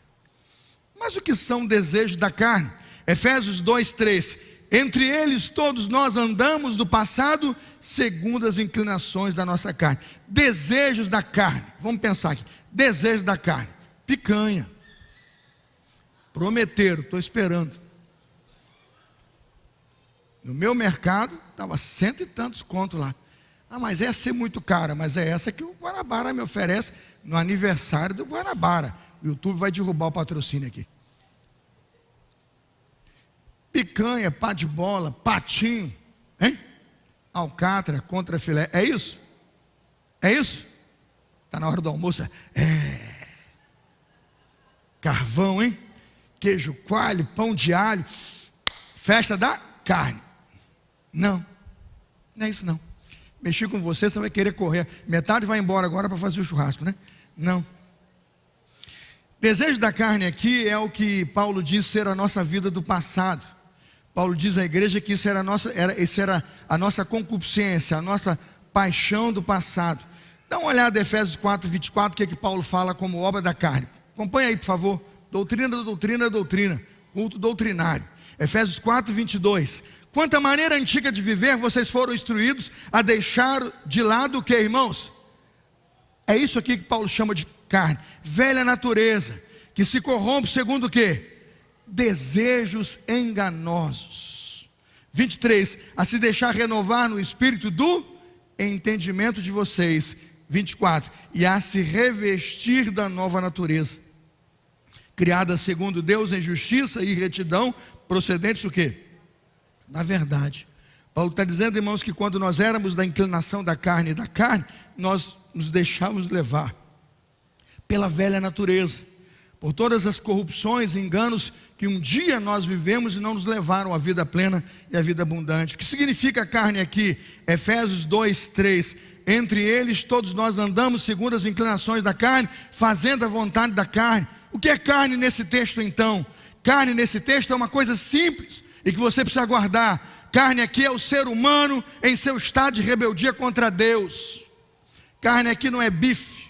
Mas o que são desejos da carne? Efésios 2:3: entre eles todos nós andamos no passado segundo as inclinações da nossa carne. Desejos da carne, vamos pensar aqui. Desejos da carne: picanha. Prometeram, estou esperando. No meu mercado estava 100 e tantos conto lá. Ah, mas essa é muito cara. Mas é essa que o Guanabara me oferece no aniversário do Guanabara. O YouTube vai derrubar o patrocínio aqui. Picanha, pá de bola, patinho, hein? Alcatra, contra filé. É isso? É isso? Está na hora do almoço? É. Carvão, hein? Queijo coalho, pão de alho. Festa da carne. Não, não é isso não. Mexi com você, você vai querer correr. Metade vai embora agora para fazer o churrasco, né? Não. Desejo da carne aqui é o que Paulo diz ser a nossa vida do passado. Paulo diz à igreja que isso era a nossa concupiscência, a nossa paixão do passado. Dá uma olhada em Efésios 4:24, que é que Paulo fala como obra da carne. Acompanha aí, por favor. Doutrina, culto doutrinário. Efésios 4:22. Quanto à maneira antiga de viver, vocês foram instruídos a deixar de lado o que, irmãos? É isso aqui que Paulo chama de carne. Velha natureza, que se corrompe segundo o quê? Desejos enganosos. 23. A se deixar renovar no espírito do entendimento de vocês. 24. E a se revestir da nova natureza, criada segundo Deus em justiça e retidão, procedentes do quê? Da verdade. Paulo está dizendo, irmãos, que quando nós éramos da inclinação da carne, nós nos deixávamos levar pela velha natureza, por todas as corrupções e enganos que um dia nós vivemos e não nos levaram à vida plena e à vida abundante. O que significa carne aqui? Efésios 2:3. Entre eles todos nós andamos segundo as inclinações da carne, fazendo a vontade da carne. O que é carne nesse texto então? Carne nesse texto é uma coisa simples e que você precisa guardar. Carne aqui é o ser humano em seu estado de rebeldia contra Deus. Carne aqui não é bife.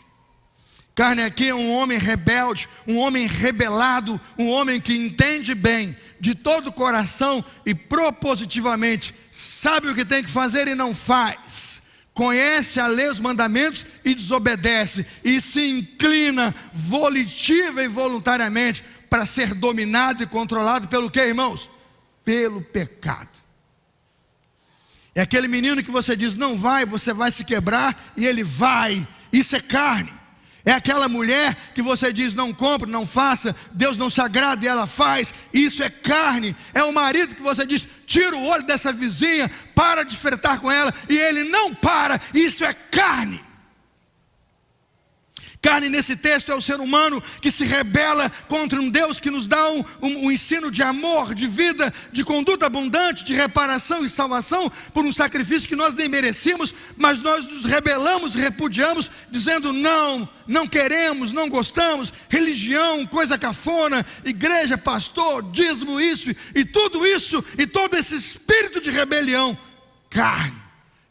Carne aqui é um homem rebelde, um homem rebelado, um homem que entende bem, de todo o coração e propositivamente, sabe o que tem que fazer e não faz. Conhece a lei, os mandamentos e desobedece. E se inclina volitiva e voluntariamente para ser dominado e controlado pelo que, irmãos? Pelo pecado. É aquele menino que você diz não vai, você vai se quebrar e ele vai. Isso é carne. É aquela mulher que você diz não compre, não faça, Deus não se agrada e ela faz. Isso é carne. É o marido que você diz tira o olho dessa vizinha, para de flertar com ela e ele não para. Isso é carne. Carne nesse texto é o ser humano que se rebela contra um Deus que nos dá um ensino de amor, de vida, de conduta abundante, de reparação e salvação por um sacrifício que nós nem merecíamos, mas nós nos rebelamos, repudiamos, dizendo não queremos, não gostamos, religião, coisa cafona, igreja, pastor, dízimo, isso e tudo isso, e todo esse espírito de rebelião, carne,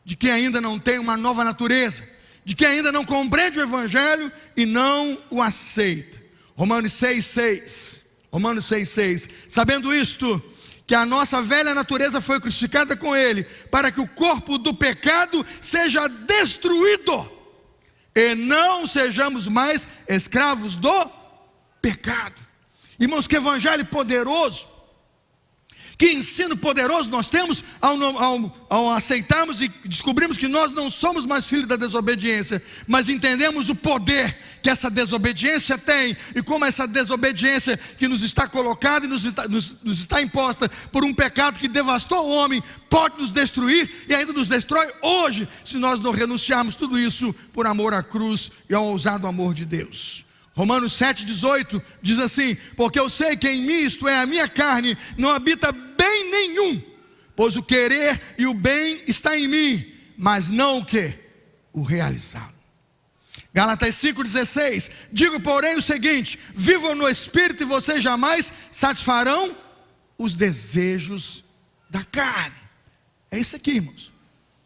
de quem ainda não tem uma nova natureza, de quem ainda não compreende o Evangelho e não o aceita. Romanos 6,6. Sabendo isto, que a nossa velha natureza foi crucificada com Ele, para que o corpo do pecado seja destruído, e não sejamos mais escravos do pecado. Irmãos, que evangelho poderoso, que ensino poderoso nós temos ao aceitarmos e descobrirmos que nós não somos mais filhos da desobediência, mas entendemos o poder que essa desobediência tem, e como essa desobediência que nos está colocada e nos está imposta por um pecado que devastou o homem, pode nos destruir e ainda nos destrói hoje, se nós não renunciarmos tudo isso por amor à cruz e ao ousado amor de Deus. Romanos 7,18 diz assim: porque eu sei que em mim, isto é, a minha carne, não habita bem nenhum, pois o querer e o bem está em mim, mas não o que? O realizá-lo. Gálatas 5,16: digo porém o seguinte: vivam no Espírito e vocês jamais satisfarão os desejos da carne. É isso aqui, irmãos.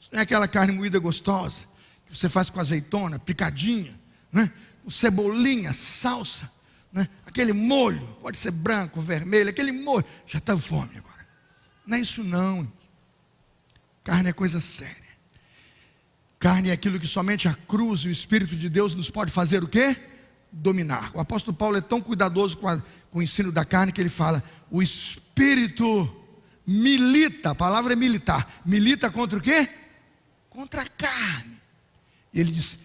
Isso não é aquela carne moída gostosa que você faz com azeitona, picadinha, né? Com cebolinha, salsa, né? Aquele molho, pode ser branco, vermelho, aquele molho, já está com fome agora. Não é isso não, irmãos. Carne é coisa séria. Carne é aquilo que somente a cruz e o Espírito de Deus nos pode fazer o quê? Dominar. O apóstolo Paulo é tão cuidadoso com o ensino da carne que ele fala: o Espírito milita, a palavra é militar, milita contra o quê? Contra a carne. E ele diz: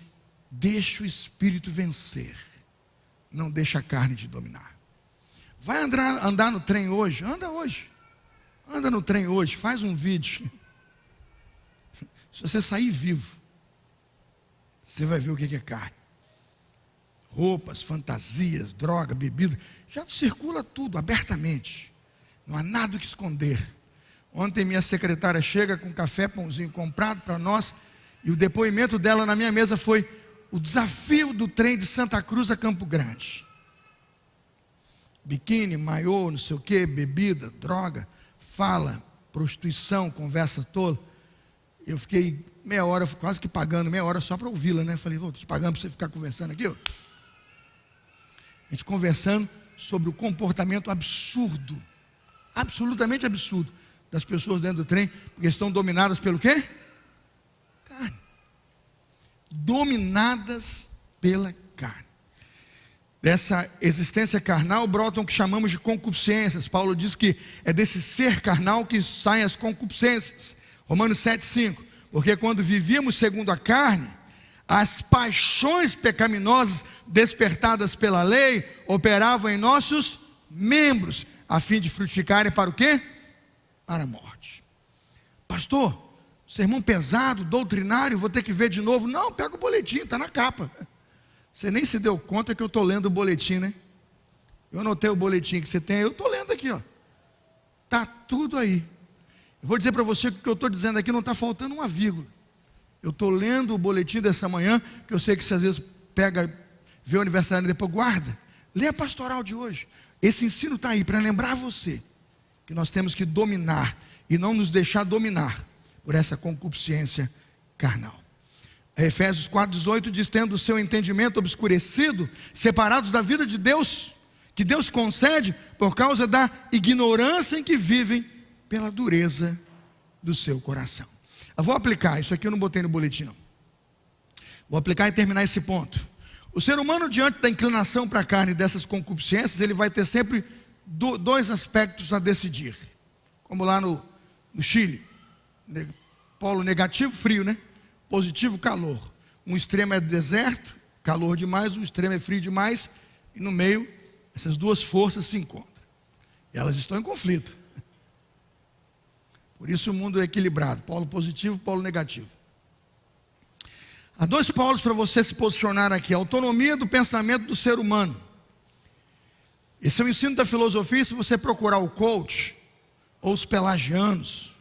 deixa o Espírito vencer, não deixa a carne te dominar. Vai andar no trem hoje? Anda no trem hoje, faz um vídeo. Se você sair vivo, você vai ver o que é carne. Roupas, fantasias, droga, bebida, já circula tudo abertamente. Não há nada o que esconder. Ontem minha secretária chega com café, pãozinho comprado para nós, e o depoimento dela na minha mesa foi o desafio do trem de Santa Cruz a Campo Grande. Biquíni, maiô, não sei o que, bebida, droga, fala, prostituição, conversa tola. Eu fiquei meia hora, quase que pagando meia hora só para ouvi-la, né? Falei: estou te pagando para você ficar conversando aqui, ó. A gente conversando sobre o comportamento absurdo, absolutamente absurdo, das pessoas dentro do trem, porque estão dominadas pelo quê? Carne. Dominadas pela carne. Dessa existência carnal brotam o que chamamos de concupiscências. Paulo diz que é desse ser carnal que saem as concupiscências. Romanos 7,5: porque quando vivíamos segundo a carne, as paixões pecaminosas despertadas pela lei operavam em nossos membros, a fim de frutificarem para o quê? Para a morte. Pastor, sermão pesado, doutrinário, vou ter que ver de novo. Não, pega o boletim, está na capa. Você nem se deu conta que eu estou lendo o boletim, né? Eu anotei o boletim que você tem, eu estou lendo aqui, ó. Está tudo aí. Eu vou dizer para você que o que eu estou dizendo aqui não está faltando uma vírgula. Eu estou lendo o boletim dessa manhã, que eu sei que você às vezes pega, vê o aniversário e depois guarda. Lê a pastoral de hoje. Esse ensino está aí para lembrar você que nós temos que dominar e não nos deixar dominar por essa concupiscência carnal. Efésios 4,18 diz: tendo o seu entendimento obscurecido, separados da vida de Deus, que Deus concede por causa da ignorância em que vivem, pela dureza do seu coração. Eu vou aplicar, isso aqui eu não botei no boletim não. Vou aplicar e terminar esse ponto. O ser humano, diante da inclinação para a carne dessas concupiscências, ele vai ter sempre dois aspectos a decidir. Como lá no Chile, polo negativo, frio, né? Positivo, calor. Um extremo é deserto, calor demais, um extremo é frio demais, e no meio, essas duas forças se encontram. E elas estão em conflito. Por isso o mundo é equilibrado, polo positivo, polo negativo. Há dois polos para você se posicionar aqui: a autonomia do pensamento do ser humano. Esse é o ensino da filosofia. Se você procurar o coach, ou os pelagianos,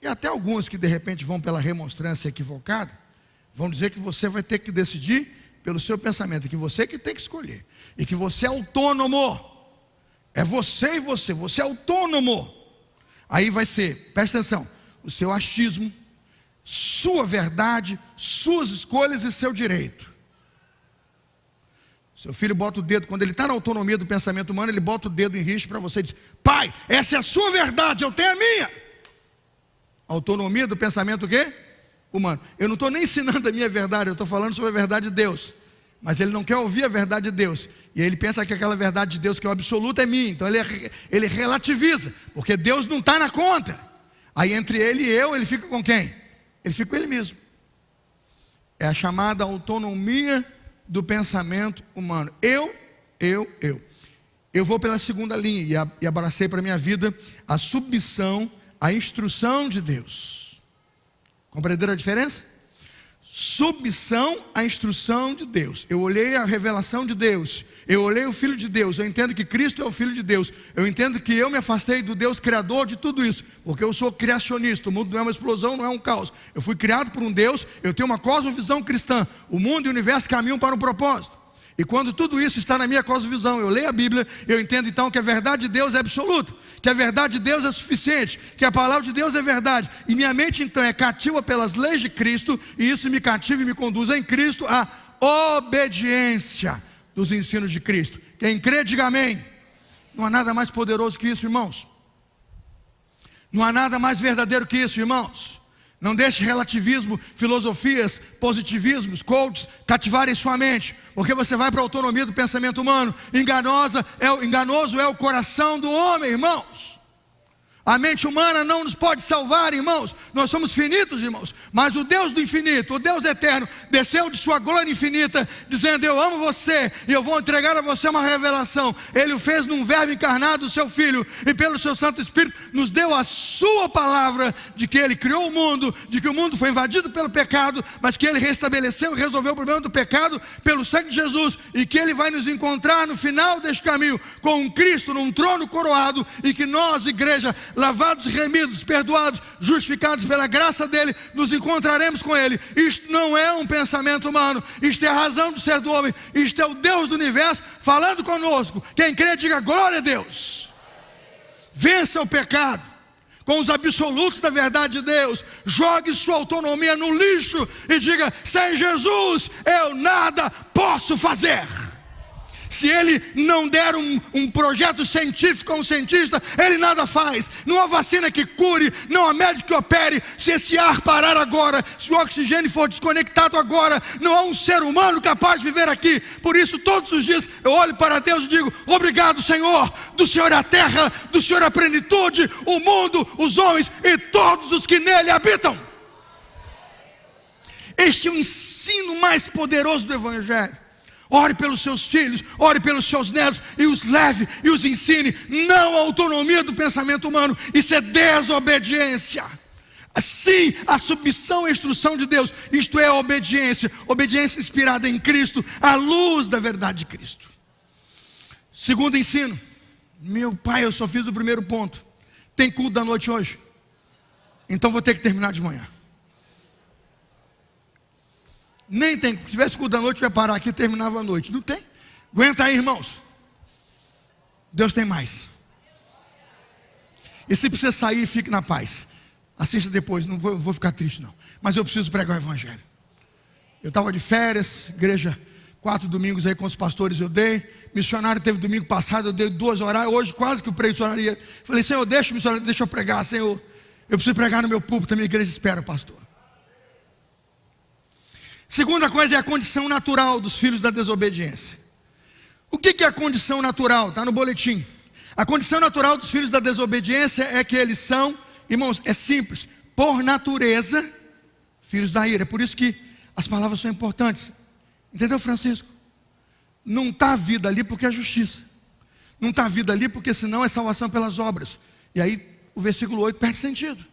e até alguns que de repente vão pela remonstrância equivocada, vão dizer que você vai ter que decidir pelo seu pensamento, que você que tem que escolher, e que você é autônomo. É você e você é autônomo. Aí vai ser, presta atenção, o seu achismo, sua verdade, suas escolhas e seu direito. Seu filho bota o dedo, quando ele está na autonomia do pensamento humano, ele bota o dedo em risco para você e diz: pai, essa é a sua verdade, eu tenho a minha. Autonomia do pensamento o quê? Humano. Eu não estou nem ensinando a minha verdade, eu estou falando sobre a verdade de Deus. mas ele não quer ouvir a verdade de Deus. E ele pensa que aquela verdade de Deus que é o absoluto é minha. Então ele relativiza, porque Deus não está na conta. Aí entre ele e eu, ele fica com quem? Ele fica com ele mesmo. É a chamada autonomia do pensamento humano. Eu vou pela segunda linha e abracei para a minha vida a submissão à instrução de Deus. Compreenderam a diferença? Submissão à instrução de Deus. Eu olhei a revelação de Deus, eu olhei o Filho de Deus, eu entendo que Cristo é o Filho de Deus, eu entendo que eu me afastei do Deus Criador de tudo isso, porque eu sou criacionista. O mundo não é uma explosão, não é um caos. Eu fui criado por um Deus, eu tenho uma cosmovisão cristã. O mundo e o universo caminham para um propósito. E quando tudo isso está na minha cosmovisão, eu leio a Bíblia, eu entendo então que a verdade de Deus é absoluta, que a verdade de Deus é suficiente, que a palavra de Deus é verdade. E minha mente então é cativa pelas leis de Cristo, e isso me cativa e me conduz em Cristo à obediência dos ensinos de Cristo. Quem crê, diga amém. Não há nada mais poderoso que isso, irmãos. Não há nada mais verdadeiro que isso, irmãos. Não deixe relativismo, filosofias, positivismos, coaches cativarem sua mente, porque você vai para a autonomia do pensamento humano. Enganoso é o coração do homem, irmãos. A mente humana não nos pode salvar, irmãos. Nós somos finitos, irmãos. Mas o Deus do infinito, o Deus eterno, desceu de sua glória infinita, dizendo: eu amo você e eu vou entregar a você uma revelação. Ele o fez num verbo encarnado, o seu Filho, e pelo seu Santo Espírito nos deu a sua palavra de que Ele criou o mundo, de que o mundo foi invadido pelo pecado, mas que Ele restabeleceu e resolveu o problema do pecado pelo sangue de Jesus, e que Ele vai nos encontrar no final deste caminho com um Cristo num trono coroado, e que nós, igreja, lavados, remidos, perdoados, justificados pela graça dele, nos encontraremos com ele. Isto não é um pensamento humano, isto é a razão de ser do homem, isto é o Deus do universo falando conosco. Quem crê, diga glória a Deus. Vença o pecado com os absolutos da verdade de Deus. Jogue sua autonomia no lixo e diga: sem Jesus eu nada posso fazer. Se ele não der um projeto científico a um cientista, ele nada faz. Não há vacina que cure, não há médico que opere. Se esse ar parar agora, se o oxigênio for desconectado agora, não há um ser humano capaz de viver aqui. Por isso todos os dias eu olho para Deus e digo: obrigado, Senhor. Do Senhor é a terra, do Senhor é a plenitude, o mundo, os homens e todos os que nele habitam. Este é o ensino mais poderoso do Evangelho. Ore pelos seus filhos, ore pelos seus netos, e os leve e os ensine. Não a autonomia do pensamento humano, isso é desobediência. Sim, a submissão à instrução de Deus, isto é obediência. Obediência inspirada em Cristo, à luz da verdade de Cristo. Segundo ensino. Meu pai, eu só fiz o primeiro ponto. Tem culto da noite hoje? Então vou ter que terminar de manhã. Nem tem, se tivesse culto da noite, eu ia parar aqui e terminava a noite. Não tem? Aguenta aí, irmãos. Deus tem mais. E se precisa sair, fique na paz. Assista depois, não vou ficar triste não. Mas eu preciso pregar o Evangelho. Eu estava de férias, igreja, 4 domingos aí com os pastores eu dei. Missionário teve domingo passado, eu dei 2 horários. Hoje quase que o pregaria. Falei: Senhor, deixa eu pregar, Senhor. Eu preciso pregar no meu púlpito, a minha igreja espera, pastor. Segunda coisa é a condição natural dos filhos da desobediência. O que é a condição natural? Está no boletim. A condição natural dos filhos da desobediência é que eles são, irmãos, é simples, por natureza, filhos da ira. É por isso que as palavras são importantes. Entendeu, Francisco? Não está vida ali porque é justiça. Não está vida ali porque senão é salvação pelas obras. E aí o versículo 8 perde sentido.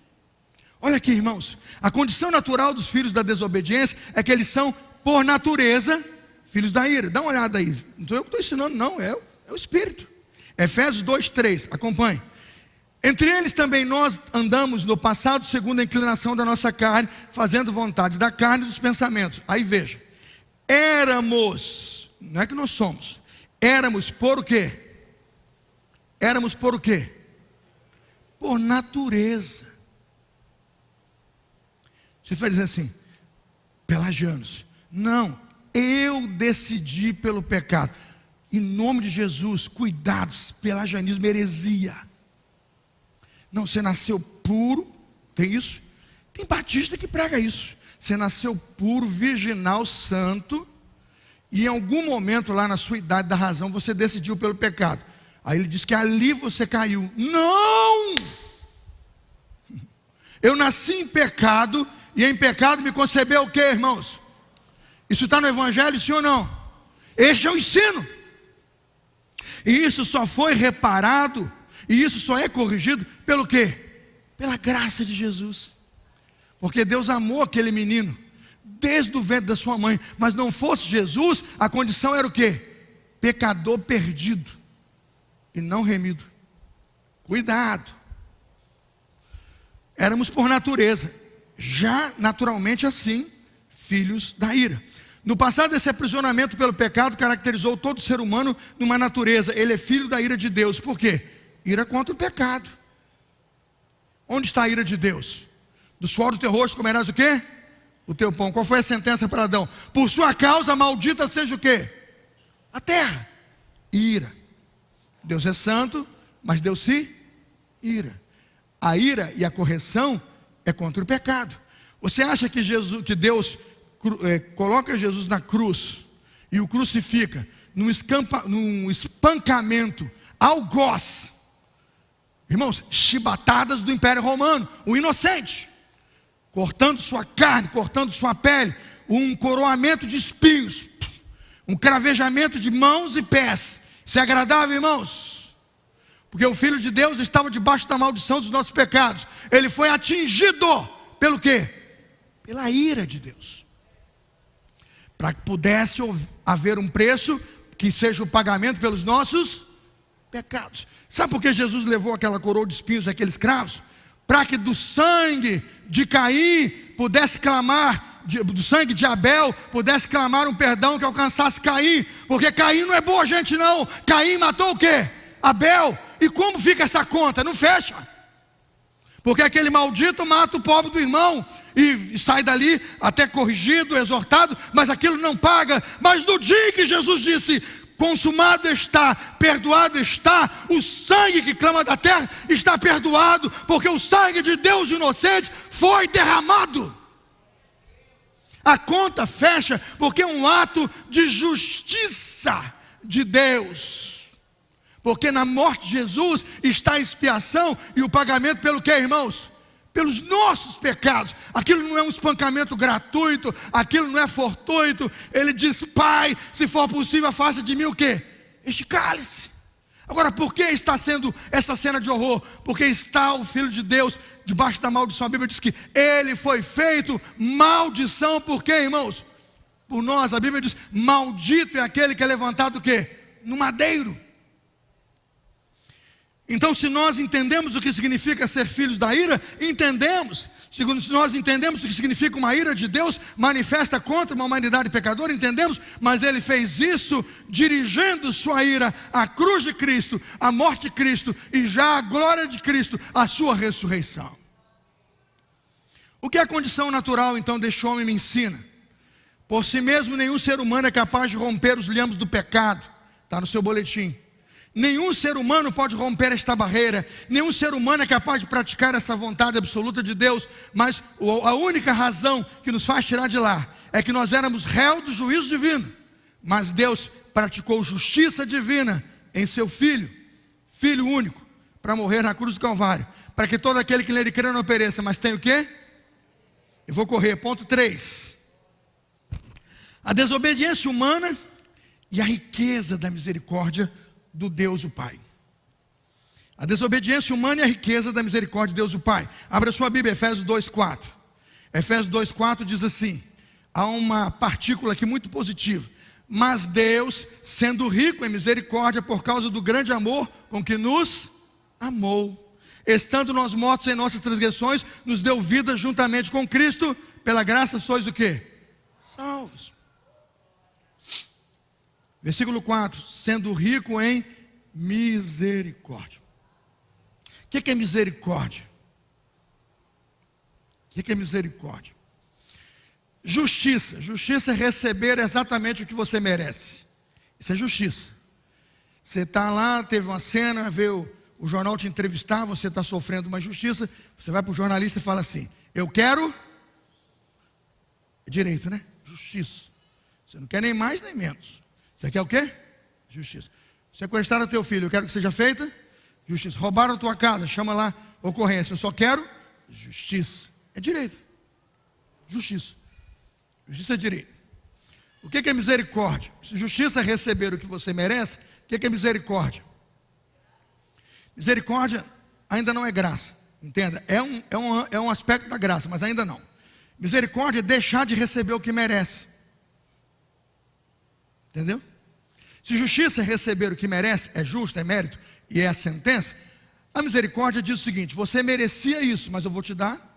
Olha aqui, irmãos, a condição natural dos filhos da desobediência é que eles são, por natureza, filhos da ira. Dá uma olhada aí, não sou eu que estou ensinando não, é o Espírito. Efésios 2:3, acompanhe. Entre eles também nós andamos no passado segundo a inclinação da nossa carne, fazendo vontades da carne e dos pensamentos. Aí veja, éramos, não é que nós somos, éramos por o quê? Éramos por o quê? Por natureza. Você vai dizer assim: pelagianos. Não, eu decidi pelo pecado. Em nome de Jesus, cuidados, pelagianismo, heresia. Não, você nasceu puro, tem isso? Tem batista que prega isso. Você nasceu puro, virginal, santo, e em algum momento lá na sua idade da razão você decidiu pelo pecado. Aí ele diz que ali você caiu. Não! Eu nasci em pecado, e em pecado me concebeu o quê, irmãos? Isso está no Evangelho, sim ou não? Este é o ensino. E isso só foi reparado, e isso só é corrigido pelo quê? Pela graça de Jesus. Porque Deus amou aquele menino desde o ventre da sua mãe. Mas não fosse Jesus, a condição era o quê? Pecador perdido e não remido. Cuidado. Éramos por natureza, já naturalmente assim, filhos da ira. No passado, esse aprisionamento pelo pecado caracterizou todo ser humano numa natureza. Ele é filho da ira de Deus. Por quê? Ira contra o pecado. Onde está a ira de Deus? Do suor do teu rosto comerás o quê? O teu pão. Qual foi a sentença para Adão? Por sua causa maldita seja o quê? A terra. Ira. Deus é santo, mas Deus se ira. A ira e a correção é contra o pecado. Você acha que Deus coloca Jesus na cruz e o crucifica num espancamento algoz, irmãos, chibatadas do Império Romano, o inocente, cortando sua carne, cortando sua pele, um coroamento de espinhos, um cravejamento de mãos e pés? Isso é agradável, irmãos? Porque o Filho de Deus estava debaixo da maldição dos nossos pecados. Ele foi atingido pelo quê? Pela ira de Deus. Para que pudesse haver um preço que seja o pagamento pelos nossos pecados. Sabe por que Jesus levou aquela coroa de espinhos, aqueles cravos? Para que do sangue de Caim pudesse clamar, do sangue de Abel pudesse clamar um perdão que alcançasse Caim. Porque Caim não é boa gente não. Caim matou o quê? Abel. E como fica essa conta? Não fecha. Porque aquele maldito mata o pobre do irmão e sai dali até corrigido, exortado, mas aquilo não paga. Mas no dia que Jesus disse: consumado está, perdoado está, o sangue que clama da terra está perdoado, porque o sangue de Deus inocente foi derramado. A conta fecha porque é um ato de justiça de Deus. Porque na morte de Jesus está a expiação e o pagamento pelo que, irmãos? Pelos nossos pecados. Aquilo não é um espancamento gratuito, aquilo não é fortuito. Ele diz: Pai, se for possível, afasta de mim o quê? Este cálice. Agora, por que está sendo essa cena de horror? Porque está o Filho de Deus debaixo da maldição. A Bíblia diz que ele foi feito maldição. Por quê, irmãos? Por nós. A Bíblia diz: maldito é aquele que é levantado o quê? No madeiro. Então, se nós entendemos o que significa ser filhos da ira, entendemos. Se nós entendemos o que significa uma ira de Deus manifesta contra uma humanidade pecadora, entendemos. Mas ele fez isso dirigindo sua ira à cruz de Cristo, à morte de Cristo e já à glória de Cristo, à sua ressurreição. O que a condição natural então deste homem me ensina? Por si mesmo nenhum ser humano é capaz de romper os lhamos do pecado. Está no seu boletim. Nenhum ser humano pode romper esta barreira. Nenhum ser humano é capaz de praticar essa vontade absoluta de Deus. Mas a única razão que nos faz tirar de lá é que nós éramos réus do juízo divino. Mas Deus praticou justiça divina em seu Filho, Filho único, para morrer na cruz do Calvário, para que todo aquele que nele crê não pereça, mas tem o quê? Eu vou correr, ponto 3. A desobediência humana e a riqueza da misericórdia do Deus o Pai. A desobediência humana e a riqueza da misericórdia de Deus o Pai. Abra sua Bíblia, Efésios 2:4. Efésios 2:4 diz assim: há uma partícula aqui muito positiva. Mas Deus, sendo rico em misericórdia, por causa do grande amor com que nos amou, estando nós mortos em nossas transgressões, nos deu vida juntamente com Cristo. Pela graça sois o quê? Salvos. Versículo 4, sendo rico em misericórdia. O que é misericórdia? O que é misericórdia? Justiça. Justiça é receber exatamente o que você merece. Isso é justiça. Você está lá, teve uma cena, vê o jornal te entrevistar, você está sofrendo uma justiça, você vai para o jornalista e fala assim: eu quero direito, né? Justiça. Você não quer nem mais nem menos. Você quer o quê? Justiça. Sequestraram teu filho, eu quero que seja feita justiça. Roubaram a tua casa, chama lá ocorrência. Eu só quero justiça. É direito. Justiça. Justiça é direito. O que é misericórdia? Se justiça é receber o que você merece, o que é misericórdia? Misericórdia ainda não é graça. Entenda, é um aspecto da graça, mas ainda não. Misericórdia é deixar de receber o que merece. Entendeu? Se justiça é receber o que merece, é justo, é mérito e é a sentença, a misericórdia diz o seguinte: você merecia isso, mas eu vou te dar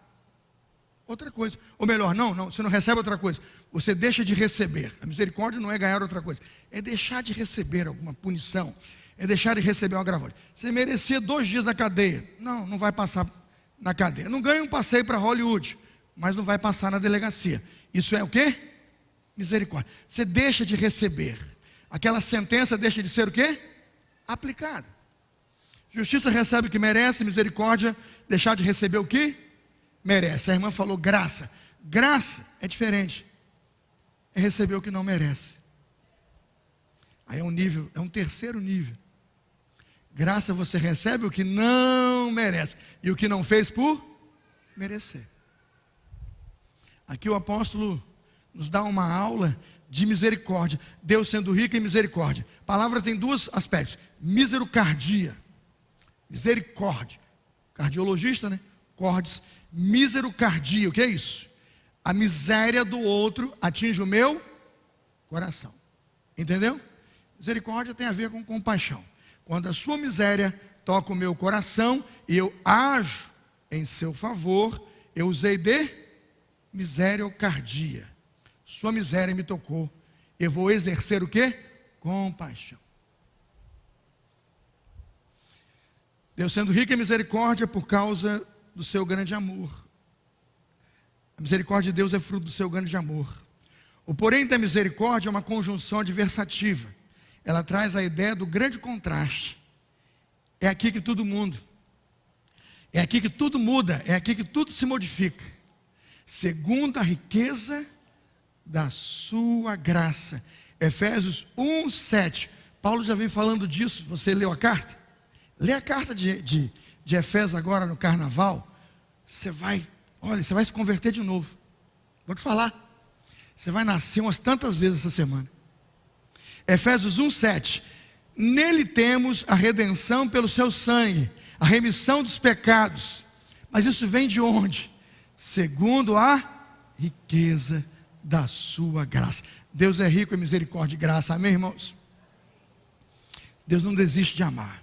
outra coisa. Ou melhor, não, você não recebe outra coisa, você deixa de receber. A misericórdia não é ganhar outra coisa, é deixar de receber alguma punição, é deixar de receber um agravante. Você merecia 2 dias na cadeia, não vai passar na cadeia. Não ganha um passeio para Hollywood, mas não vai passar na delegacia. Isso é o quê? Misericórdia. Você deixa de receber, aquela sentença deixa de ser o quê? Aplicada. Justiça recebe o que merece, misericórdia deixar de receber o que merece. A irmã falou graça. Graça é diferente, é receber o que não merece. Aí é um nível, é um terceiro nível. Graça você recebe o que não merece e o que não fez por merecer. Aqui o apóstolo nos dá uma aula de misericórdia. Deus sendo rico em misericórdia. A palavra tem 2 aspectos: miserocardia, misericórdia. Cardiologista, né? Cordes. Miserocardia, o que é isso? A miséria do outro atinge o meu coração. Entendeu? Misericórdia tem a ver com compaixão. Quando a sua miséria toca o meu coração e eu ajo em seu favor, eu usei de miseriocardia. Sua miséria me tocou, eu vou exercer o quê? Compaixão. Deus sendo rico em misericórdia por causa do seu grande amor. A misericórdia de Deus é fruto do seu grande amor. O porém da misericórdia é uma conjunção adversativa. Ela traz a ideia do grande contraste. É aqui que tudo muda. É aqui que tudo muda. É aqui que tudo se modifica. Segundo a riqueza da sua graça. Efésios 1:7. Paulo já vem falando disso. Você leu a carta? Lê a carta de Efésios agora no carnaval. Você vai se converter de novo. Vou te falar. Você vai nascer umas tantas vezes essa semana. Efésios 1:7. Nele temos a redenção pelo seu sangue, a remissão dos pecados. Mas isso vem de onde? Segundo a riqueza da sua graça. Deus é rico em misericórdia e graça. Amém, irmãos? Deus não desiste de amar.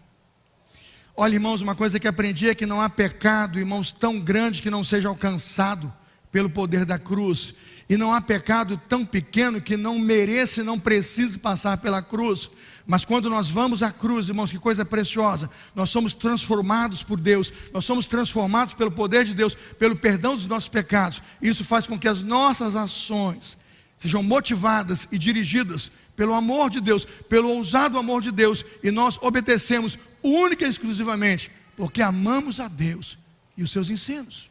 Olha, irmãos, uma coisa que aprendi é que não há pecado, irmãos, tão grande que não seja alcançado pelo poder da cruz. E não há pecado tão pequeno que não mereça e não precise passar pela cruz. Mas quando nós vamos à cruz, irmãos, que coisa preciosa, nós somos transformados por Deus, nós somos transformados pelo poder de Deus, pelo perdão dos nossos pecados. Isso faz com que as nossas ações sejam motivadas e dirigidas pelo amor de Deus, pelo ousado amor de Deus, e nós obedecemos única e exclusivamente porque amamos a Deus e os seus ensinos.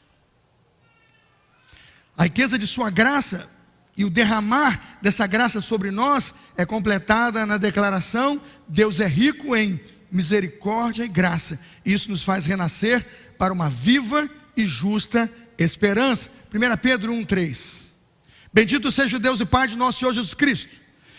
A riqueza de sua graça e o derramar dessa graça sobre nós é completada na declaração: Deus é rico em misericórdia e graça. Isso nos faz renascer para uma viva e justa esperança. 1 Pedro 1:3. Bendito seja o Deus e Pai de nosso Senhor Jesus Cristo,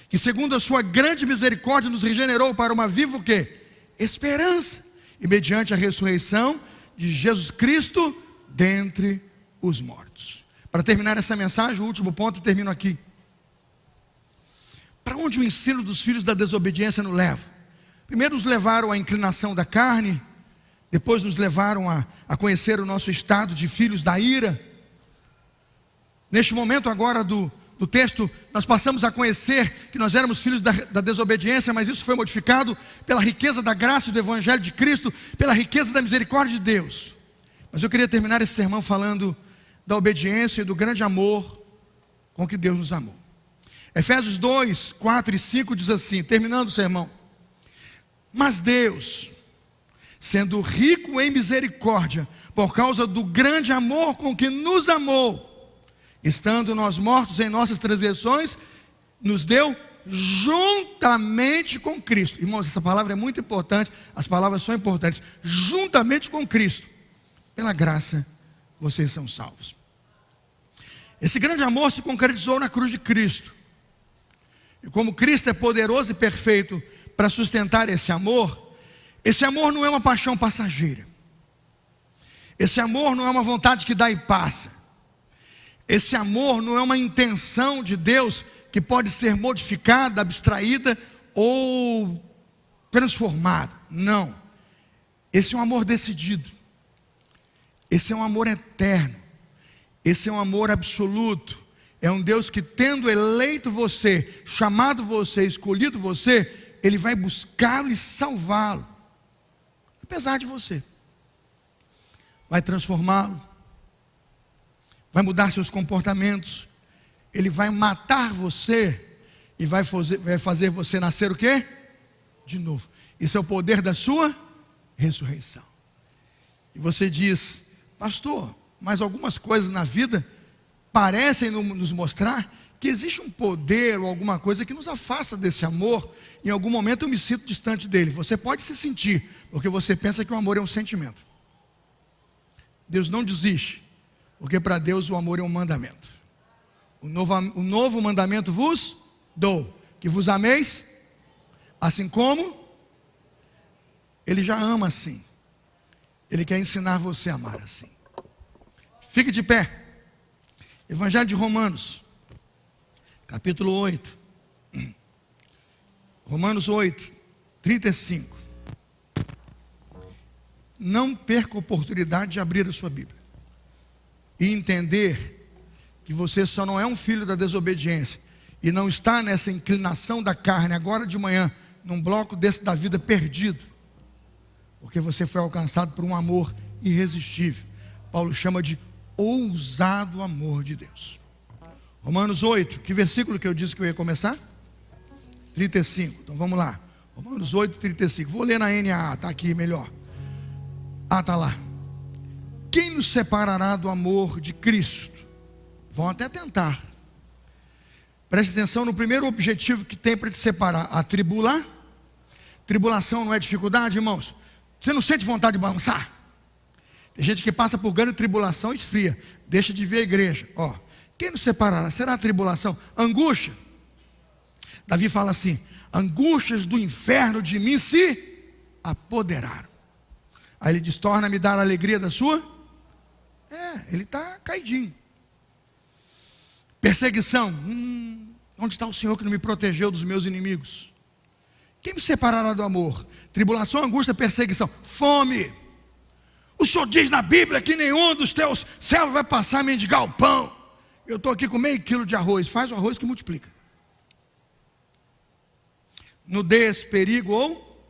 que segundo a sua grande misericórdia nos regenerou para uma viva o quê? Esperança, e mediante a ressurreição de Jesus Cristo dentre os mortos. Para terminar essa mensagem, o último ponto, eu termino aqui. Para onde o ensino dos filhos da desobediência nos leva? Primeiro nos levaram à inclinação da carne, depois nos levaram a conhecer o nosso estado de filhos da ira. Neste momento agora do texto, nós passamos a conhecer que nós éramos filhos da desobediência, mas isso foi modificado pela riqueza da graça e do Evangelho de Cristo, pela riqueza da misericórdia de Deus. Mas eu queria terminar esse sermão falando da obediência e do grande amor com que Deus nos amou. Efésios 2, 4 e 5 diz assim, terminando o sermão: mas Deus, sendo rico em misericórdia, por causa do grande amor com que nos amou, estando nós mortos em nossas transgressões, nos deu juntamente com Cristo. Irmãos, essa palavra é muito importante. As palavras são importantes. Juntamente com Cristo. Pela graça, vocês são salvos. Esse grande amor se concretizou na cruz de Cristo. E como Cristo é poderoso e perfeito para sustentar esse amor não é uma paixão passageira. Esse amor não é uma vontade que dá e passa. Esse amor não é uma intenção de Deus que pode ser modificada, abstraída ou transformada. Não. Esse é um amor decidido. Esse é um amor eterno. Esse é um amor absoluto. É um Deus que, tendo eleito você, chamado você, escolhido você, Ele vai buscá-lo e salvá-lo, apesar de você. Vai transformá-lo, vai mudar seus comportamentos. Ele vai matar você e vai fazer você nascer o quê? De novo. Isso é o poder da sua ressurreição. E você diz: pastor, mas algumas coisas na vida parecem nos mostrar que existe um poder ou alguma coisa que nos afasta desse amor. Em algum momento eu me sinto distante dele. Você pode se sentir, porque você pensa que o amor é um sentimento. Deus não desiste, porque para Deus o amor é um mandamento. O novo mandamento vos dou, que vos ameis, assim como Ele já ama assim. Ele quer ensinar você a amar assim. Fique de pé. Evangelho de Romanos, capítulo 8. Romanos 8, 35. Não perca a oportunidade de abrir a sua Bíblia e entender que você só não é um filho da desobediência e não está nessa inclinação da carne agora de manhã, num bloco desse da vida perdido, porque você foi alcançado por um amor irresistível. Paulo chama de ousado amor de Deus. Romanos 8, que versículo que eu disse que eu ia começar? 35, então vamos lá. Romanos 8, 35, vou ler na NAA, está aqui melhor. Está lá. Quem nos separará do amor de Cristo? Vão até tentar. Preste atenção no primeiro objetivo que tem para te separar: a tribular. Tribulação não é dificuldade, irmãos? Você não sente vontade de balançar? Tem gente que passa por grande tribulação e esfria, deixa de ver a igreja. Quem nos separará? Será a tribulação? Angústia. Davi fala assim: angústias do inferno de mim se apoderaram. Aí ele diz: torna-me dar a alegria da sua. Ele está caidinho. Perseguição. Onde está o Senhor que não me protegeu dos meus inimigos? Quem me separará do amor? Tribulação, angústia, perseguição. Fome. O Senhor diz na Bíblia que nenhum dos teus servos vai passar a mendigar o pão. Eu estou aqui com meio quilo de arroz. Faz o arroz que multiplica. Nudez, perigo ou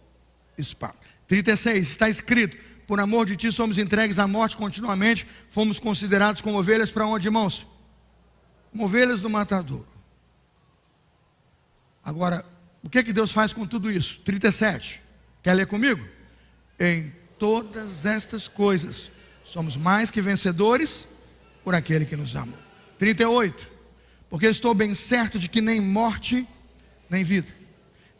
espada. 36, está escrito: por amor de ti somos entregues à morte continuamente. Fomos considerados como ovelhas para onde, irmãos? Como ovelhas do matador. Agora, o que Deus faz com tudo isso? 37, quer ler comigo? Em todas estas coisas somos mais que vencedores por aquele que nos amou. 38, porque estou bem certo de que nem morte, nem vida,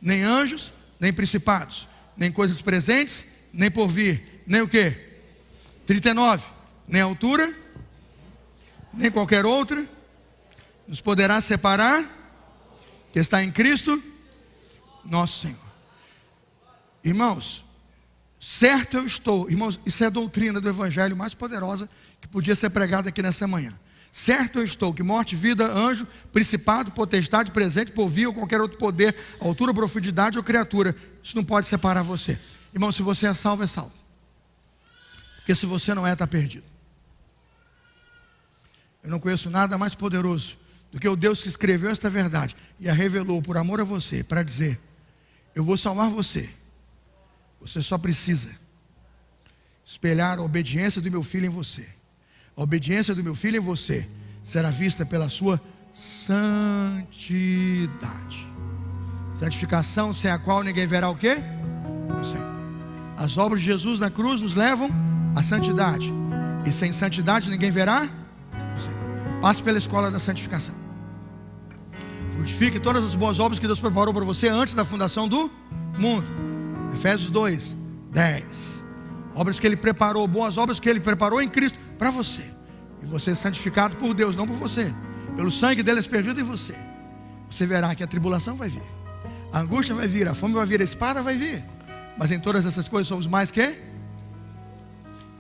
nem anjos, nem principados, nem coisas presentes, nem porvir, nem o quê? 39, nem altura, nem qualquer outra nos poderá separar, que está em Cristo nosso Senhor. Irmãos, certo eu estou. Irmãos, isso é a doutrina do Evangelho mais poderosa que podia ser pregada aqui nessa manhã. Certo eu estou que morte, vida, anjo, principado, potestade, presente, porvir ou qualquer outro poder, altura, profundidade ou criatura, isso não pode separar você. Irmão, se você é salvo, é salvo. Porque se você não é, está perdido. Eu não conheço nada mais poderoso do que o Deus que escreveu esta verdade e a revelou por amor a você, para dizer: eu vou salvar você. Você só precisa espelhar a obediência do meu filho em você. A obediência do meu filho em você será vista pela sua santidade. Santificação sem a qual ninguém verá o quê? O Senhor. As obras de Jesus na cruz nos levam à santidade. E sem santidade ninguém verá o Senhor. Passe pela escola da santificação. frutifique todas as boas obras que Deus preparou para você antes da fundação do mundo. Efésios 2, 10. Obras que Ele preparou, boas obras que Ele preparou em Cristo para você. E você é santificado por Deus, não por você. Pelo sangue dele aspergido em você. Você verá que a tribulação vai vir, a angústia vai vir, a fome vai vir, a espada vai vir. Mas em todas essas coisas somos mais que...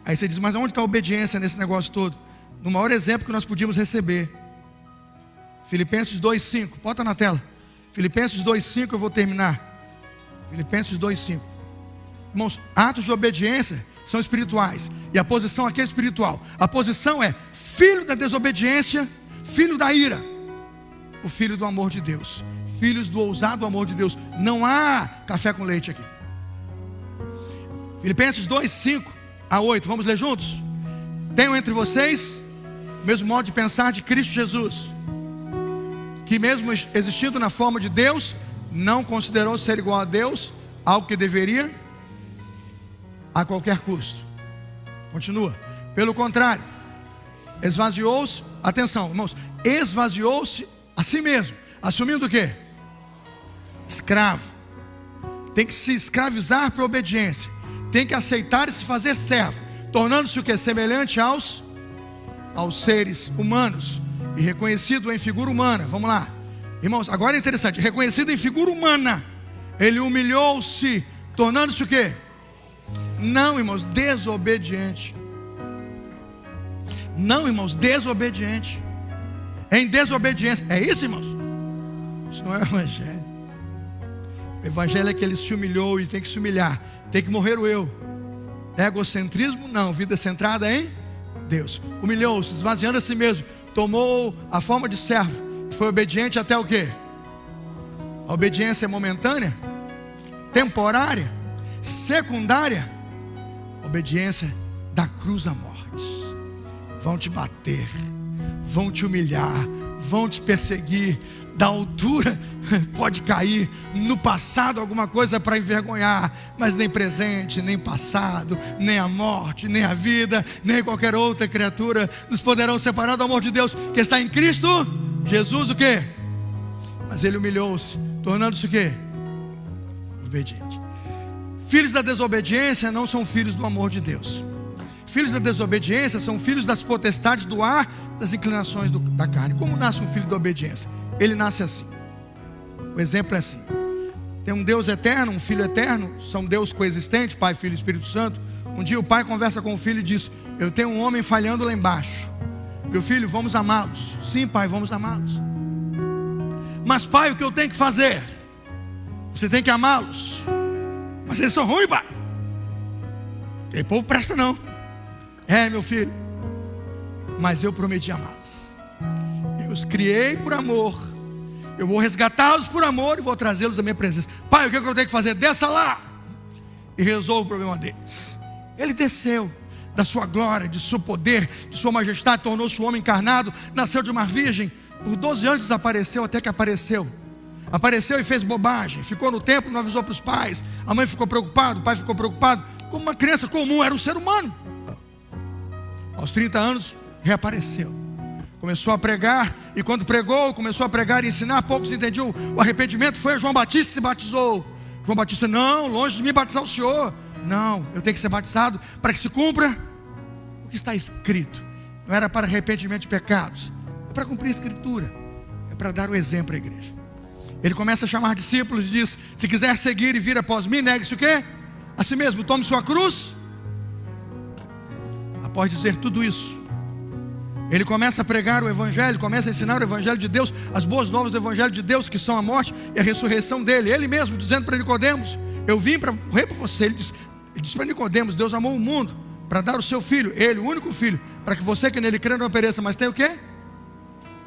Aí você diz, mas onde está a obediência nesse negócio todo? No maior exemplo que nós podíamos receber, Filipenses 2,5, bota na tela. Filipenses 2,5, eu vou terminar. Filipenses 2,5. Irmãos, atos de obediência são espirituais, e a posição aqui é espiritual. A posição é filho da desobediência, filho da ira, o filho do amor de Deus, filhos do ousado amor de Deus. Não há café com leite aqui. Filipenses 2,5 a 8, vamos ler juntos? Tenham entre vocês o mesmo modo de pensar de Cristo Jesus, que mesmo existindo na forma de Deus, não considerou ser igual a Deus algo que deveria a qualquer custo. Continua. Pelo contrário, esvaziou-se, atenção irmãos, esvaziou-se a si mesmo, assumindo o quê? Escravo. Tem que se escravizar para a obediência, tem que aceitar e se fazer servo, tornando-se o quê? Semelhante aos seres humanos, e reconhecido em figura humana. Vamos lá, irmãos, agora é interessante. Reconhecido em figura humana, ele humilhou-se, tornando-se o quê? Não, irmãos, desobediente. Não, irmãos, desobediente. Em desobediência. É isso, irmãos? Isso não é o evangelho. O evangelho é que ele se humilhou e tem que se humilhar. Tem que morrer o eu. Egocentrismo, não. Vida centrada em Deus. Humilhou-se, esvaziando a si mesmo. Tomou a forma de servo. Foi obediente até o quê? A obediência é momentânea, temporária, secundária. Obediência da cruz à morte. Vão te bater, vão te humilhar, vão te perseguir. Da altura pode cair. No passado alguma coisa para envergonhar, mas nem presente, nem passado, nem a morte, nem a vida, nem qualquer outra criatura nos poderão separar do amor de Deus que está em Cristo Jesus. O quê? Mas ele humilhou-se, tornando-se o quê? Obediente. Filhos da desobediência não são filhos do amor de Deus. Filhos da desobediência são filhos das potestades do ar, das inclinações da carne. Como nasce um filho da obediência? Ele nasce assim. O exemplo é assim. Tem um Deus eterno, um Filho eterno. São Deus coexistentes, Pai, Filho e Espírito Santo. Um dia o pai conversa com o filho e diz: eu tenho um homem falhando lá embaixo. Meu filho, vamos amá-los. Sim, pai, vamos amá-los. Mas pai, o que eu tenho que fazer? Você tem que amá-los. Mas eles são ruins, pai. Tem povo presta não. É, meu filho, mas eu prometi amá-los. Eu os criei por amor. Eu vou resgatá-los por amor e vou trazê-los à minha presença. Pai, o que eu tenho que fazer? Desça lá e resolva o problema deles. Ele desceu da sua glória, de seu poder, de sua majestade, tornou-se um homem encarnado, nasceu de uma virgem, por 12 anos desapareceu até que apareceu. Apareceu e fez bobagem, ficou no templo, não avisou para os pais. A mãe ficou preocupada, o pai ficou preocupado. Como uma criança comum, era um ser humano. Aos 30 anos, reapareceu. Começou a pregar, e quando pregou, começou a pregar e ensinar, poucos entendiam o arrependimento. Foi João Batista e se batizou. João Batista: não, longe de mim batizar o Senhor. Não, eu tenho que ser batizado para que se cumpra o que está escrito. Não era para arrependimento de pecados, é para cumprir a escritura, é para dar o exemplo à igreja. Ele começa a chamar discípulos e diz: se quiser seguir e vir após mim, negue-se o quê? A si mesmo, tome sua cruz. Após dizer tudo isso, ele começa a pregar o evangelho, começa a ensinar o evangelho de Deus, as boas novas do evangelho de Deus, que são a morte e a ressurreição dele. Ele mesmo dizendo para Nicodemos: eu vim para morrer por você. Ele disse para Nicodemos: Deus amou o mundo para dar o seu filho, ele, o único filho, para que você que nele crê não pereça, mas tem o quê?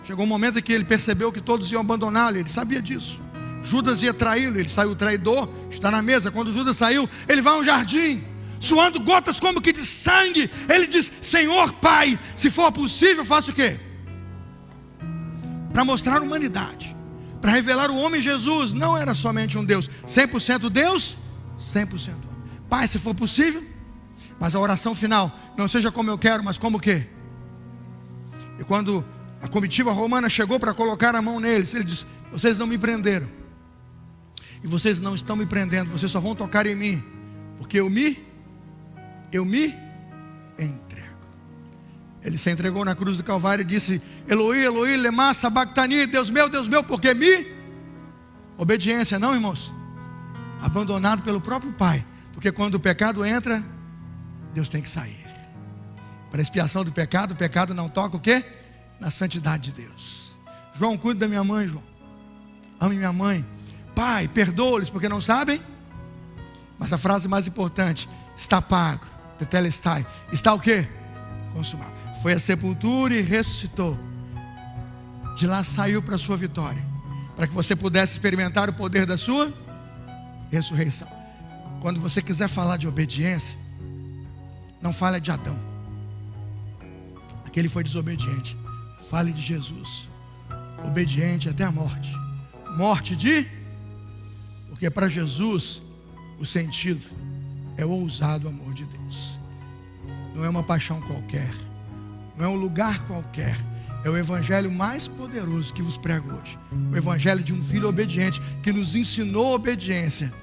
Chegou um momento em que ele percebeu que todos iam abandoná-lo, ele sabia disso. Judas ia traí-lo, ele saiu traidor, está na mesa. Quando Judas saiu, ele vai a um jardim, suando gotas como que de sangue. Ele diz: Senhor, Pai, se for possível, faça o quê? Para mostrar a humanidade, para revelar o homem Jesus. Não era somente um Deus, 100% Deus, 100% homem. Pai, se for possível. Mas a oração final: não seja como eu quero, mas como o quê? E quando a comitiva romana chegou para colocar a mão neles. Ele disse: vocês não me prenderam, e vocês não estão me prendendo, vocês só vão tocar em mim, porque eu me entrego. Ele se entregou na cruz do Calvário e disse: Eloi, Eloi, lema sabachthani, Deus meu, porque me... Obediência, não, irmãos? Abandonado pelo próprio Pai, porque quando o pecado entra, Deus tem que sair. Para expiação do pecado, o pecado não toca o quê? Na santidade de Deus. João, cuide da minha mãe, João. Ame minha mãe. Pai, perdoa-lhes porque não sabem. Mas a frase mais importante: está pago, tetelestai. Está o quê? Consumado. Foi à sepultura e ressuscitou. De lá saiu para a sua vitória, para que você pudesse experimentar o poder da sua ressurreição. Quando você quiser falar de obediência, não fale de Adão, aquele foi desobediente. Fale de Jesus, obediente até a morte. Porque para Jesus o sentido é o ousado amor de Deus. Não é uma paixão qualquer, não é um lugar qualquer. É o evangelho mais poderoso que vos prego hoje. O evangelho de um filho obediente, que nos ensinou obediência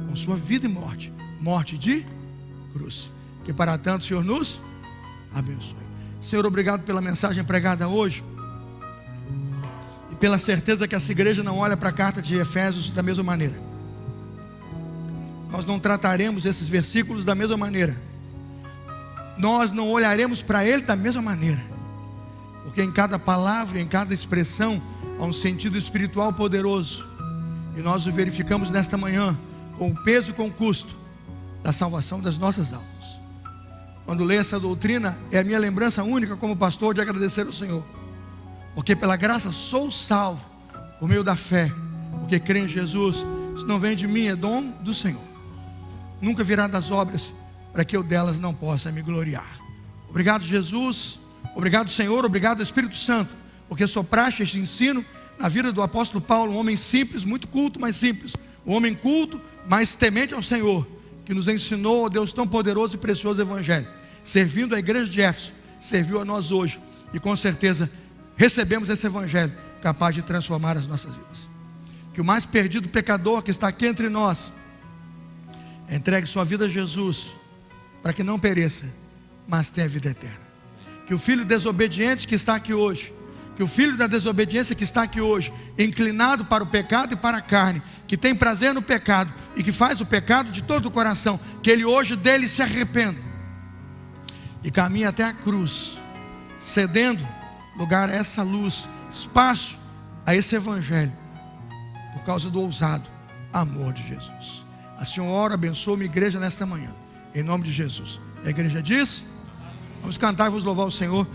com sua vida e morte. Morte de cruz. Que para tanto o Senhor nos abençoe. Senhor, obrigado pela mensagem pregada hoje, e pela certeza que essa igreja não olha para a carta de Efésios da mesma maneira. Nós não trataremos esses versículos da mesma maneira. Nós não olharemos para ele da mesma maneira, porque em cada palavra, em cada expressão, há um sentido espiritual poderoso, e nós o verificamos nesta manhã, com o peso e com o custo da salvação das nossas almas. Quando leio essa doutrina, é a minha lembrança única como pastor de agradecer ao Senhor, porque pela graça sou salvo, por meio da fé, porque creio em Jesus. Isso não vem de mim, é dom do Senhor, nunca virá das obras, para que eu delas não possa me gloriar. Obrigado, Jesus. Obrigado, Senhor. Obrigado, Espírito Santo, porque sopraste este ensino na vida do apóstolo Paulo, um homem simples, muito culto, mas simples, um homem culto, mas temente ao Senhor, que nos ensinou, ó Deus, tão poderoso e precioso evangelho, servindo a igreja de Éfeso, serviu a nós hoje, e com certeza recebemos esse evangelho capaz de transformar as nossas vidas. Que o mais perdido pecador que está aqui entre nós entregue sua vida a Jesus, para que não pereça, mas tenha vida eterna. Que o filho desobediente que está aqui hoje, que o filho da desobediência que está aqui hoje, inclinado para o pecado e para a carne, que tem prazer no pecado e que faz o pecado de todo o coração, que ele hoje dele se arrependa e caminhe até a cruz, cedendo lugar a essa luz, espaço a esse evangelho, por causa do ousado amor de Jesus. Assim eu oro, abençoa minha igreja nesta manhã, em nome de Jesus. A igreja diz: vamos cantar e vamos louvar o Senhor.